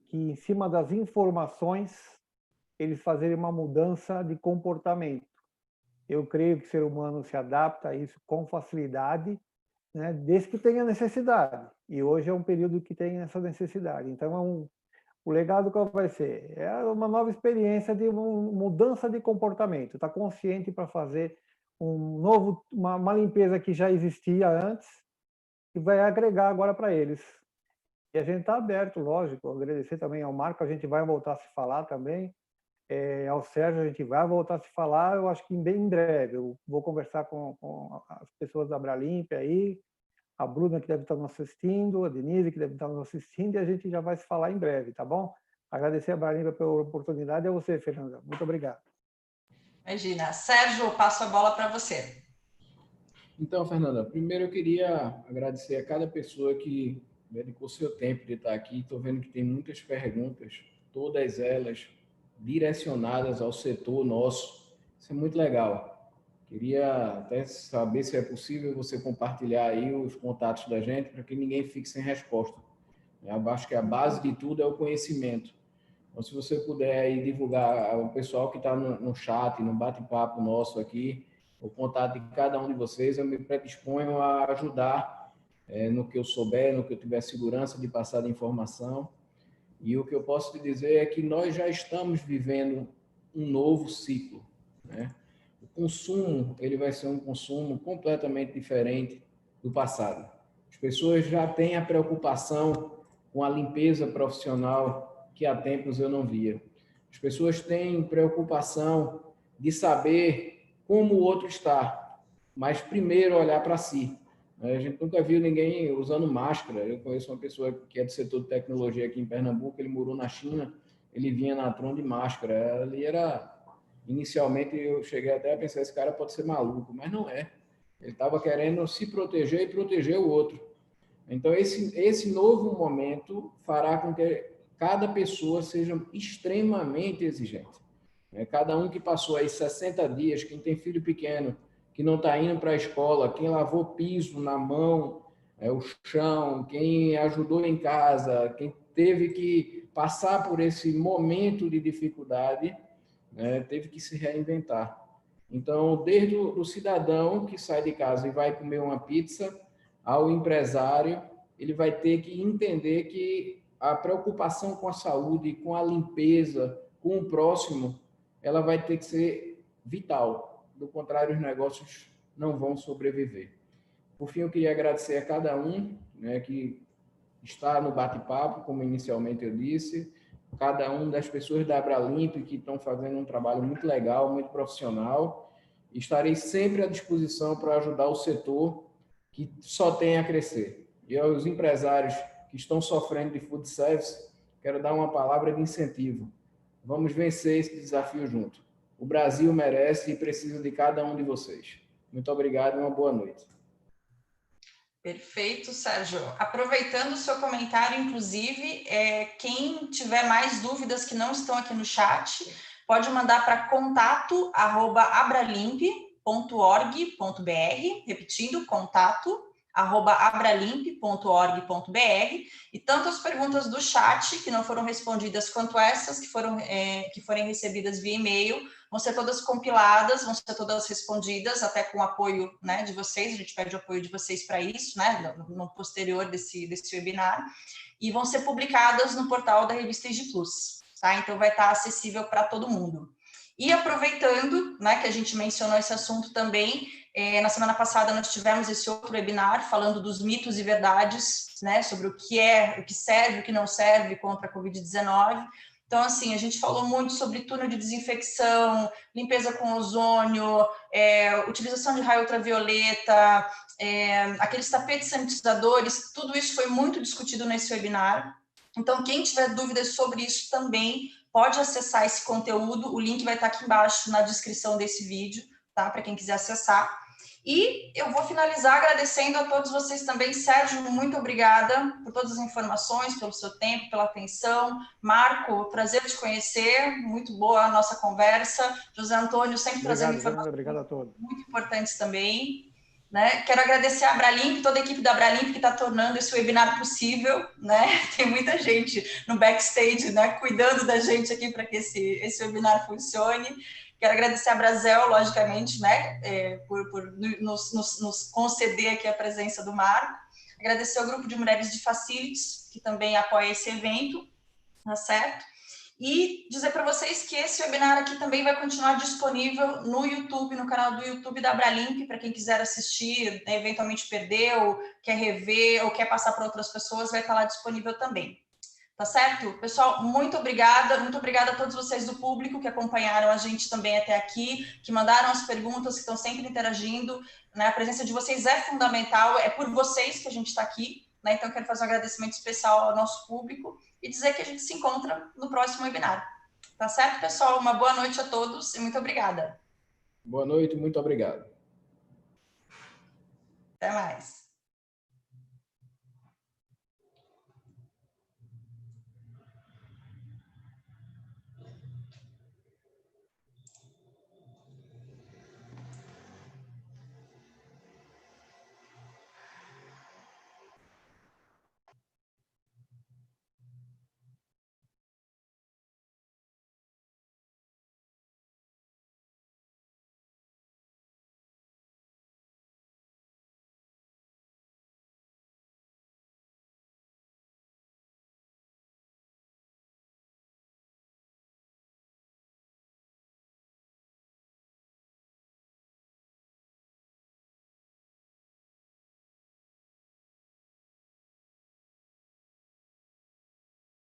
[SPEAKER 5] que em cima das informações eles fazerem uma mudança de comportamento. Eu creio que o ser humano se adapta a isso com facilidade, né, desde que tenha necessidade. E hoje é um período que tem essa necessidade. Então, o legado qual vai ser? É uma nova experiência de mudança de comportamento. Está consciente para fazer uma limpeza que já existia antes e vai agregar agora para eles. E a gente está aberto, lógico. Agradecer também ao Marco, a gente vai voltar a se falar também. Ao Sérgio, a gente vai voltar a se falar, eu acho que bem em breve. Eu vou conversar com as pessoas da Abralimp aí, a Bruna, que deve estar nos assistindo, a Denise, que deve estar nos assistindo, e a gente já vai se falar em breve, tá bom? Agradecer a Abralimp pela oportunidade e a você, Fernanda. Muito obrigado.
[SPEAKER 4] Imagina. Sérgio, passo a bola para você.
[SPEAKER 1] Então, Fernanda, primeiro eu queria agradecer a cada pessoa que dedicou seu tempo de estar aqui. Estou vendo que tem muitas perguntas, todas elas direcionadas ao setor nosso. Isso é muito legal. Queria até saber se é possível você compartilhar aí os contatos da gente para que ninguém fique sem resposta. Eu acho que a base de tudo é o conhecimento. Então, se você puder aí divulgar ao pessoal que está no chat, no bate-papo nosso aqui, o contato de cada um de vocês, eu me predisponho a ajudar no que eu souber, no que eu tiver segurança de passar a informação. E o que eu posso te dizer é que nós já estamos vivendo um novo ciclo, né? O consumo, ele vai ser um consumo completamente diferente do passado. As pessoas já têm a preocupação com a limpeza profissional que há tempos eu não via. As pessoas têm preocupação de saber como o outro está, mas primeiro olhar para si. A gente nunca viu ninguém usando máscara. Eu conheço uma pessoa que é do setor de tecnologia aqui em Pernambuco, ele morou na China, ele vinha na Tron de máscara. Ali era Inicialmente, eu cheguei até a pensar, esse cara pode ser maluco, mas não é. Ele estava querendo se proteger e proteger o outro. Então, esse novo momento fará com que cada pessoa seja extremamente exigente. Cada um que passou aí 60 dias, quem tem filho pequeno, que não está indo para a escola, quem lavou piso na mão, o chão, quem ajudou em casa, quem teve que passar por esse momento de dificuldade, teve que se reinventar. Então, desde o cidadão que sai de casa e vai comer uma pizza, ao empresário, ele vai ter que entender que a preocupação com a saúde, com a limpeza, com o próximo, ela vai ter que ser vital. Do contrário, os negócios não vão sobreviver. Por fim, eu queria agradecer a cada um, que está no bate-papo, como inicialmente eu disse, cada um das pessoas da Abralimp que estão fazendo um trabalho muito legal, muito profissional. Estarei sempre à disposição para ajudar o setor que só tem a crescer. E aos empresários que estão sofrendo de food service, quero dar uma palavra de incentivo. Vamos vencer esse desafio junto. O Brasil merece e precisa de cada um de vocês. Muito obrigado e uma boa noite.
[SPEAKER 4] Perfeito, Sérgio. Aproveitando o seu comentário, inclusive, quem tiver mais dúvidas que não estão aqui no chat, pode mandar para contato@abralimp.org.br, repetindo, contato@abralimp.org.br, e tanto as perguntas do chat, que não foram respondidas, quanto essas que forem recebidas via e-mail, vão ser todas compiladas, vão ser todas respondidas, até com o apoio, né, de vocês. A gente pede o apoio de vocês para isso, né, no posterior desse webinar, e vão ser publicadas no portal da revista IG Plus, tá? Então, vai estar acessível para todo mundo. E aproveitando, né, que a gente mencionou esse assunto também, na semana passada nós tivemos esse outro webinar falando dos mitos e verdades, né, sobre o que serve, o que não serve contra a Covid-19. Então, assim, a gente falou muito sobre túnel de desinfecção, limpeza com ozônio, utilização de raio ultravioleta, aqueles tapetes sanitizadores, tudo isso foi muito discutido nesse webinar. Então, quem tiver dúvidas sobre isso também pode acessar esse conteúdo, o link vai estar aqui embaixo na descrição desse vídeo, tá? Para quem quiser acessar. E eu vou finalizar agradecendo a todos vocês também. Sérgio, muito obrigada por todas as informações, pelo seu tempo, pela atenção. Marco, prazer te conhecer, muito boa a nossa conversa. José Antônio, sempre trazendo informações muito importantes também. Né? Quero agradecer a Abralimp, toda a equipe da Abralimp que está tornando esse webinar possível, né? Tem muita gente no backstage, né, cuidando da gente aqui para que esse webinar funcione. Quero agradecer a Brasel, logicamente, né, por nos conceder aqui a presença do Marco. Agradecer ao grupo de mulheres de Facilities, que também apoia esse evento, tá certo? E dizer para vocês que esse webinar aqui também vai continuar disponível no YouTube, no canal do YouTube da Abralimp, para quem quiser assistir, né, eventualmente perdeu, quer rever ou quer passar para outras pessoas, vai estar lá disponível também. Tá certo? Pessoal, muito obrigada a todos vocês do público que acompanharam a gente também até aqui, que mandaram as perguntas, que estão sempre interagindo, né? A presença de vocês é fundamental, é por vocês que a gente está aqui, né? Então, eu quero fazer um agradecimento especial ao nosso público e dizer que a gente se encontra no próximo webinar. Tá certo, pessoal? Uma boa noite a todos e muito obrigada.
[SPEAKER 1] Boa noite, muito obrigado.
[SPEAKER 4] Até mais.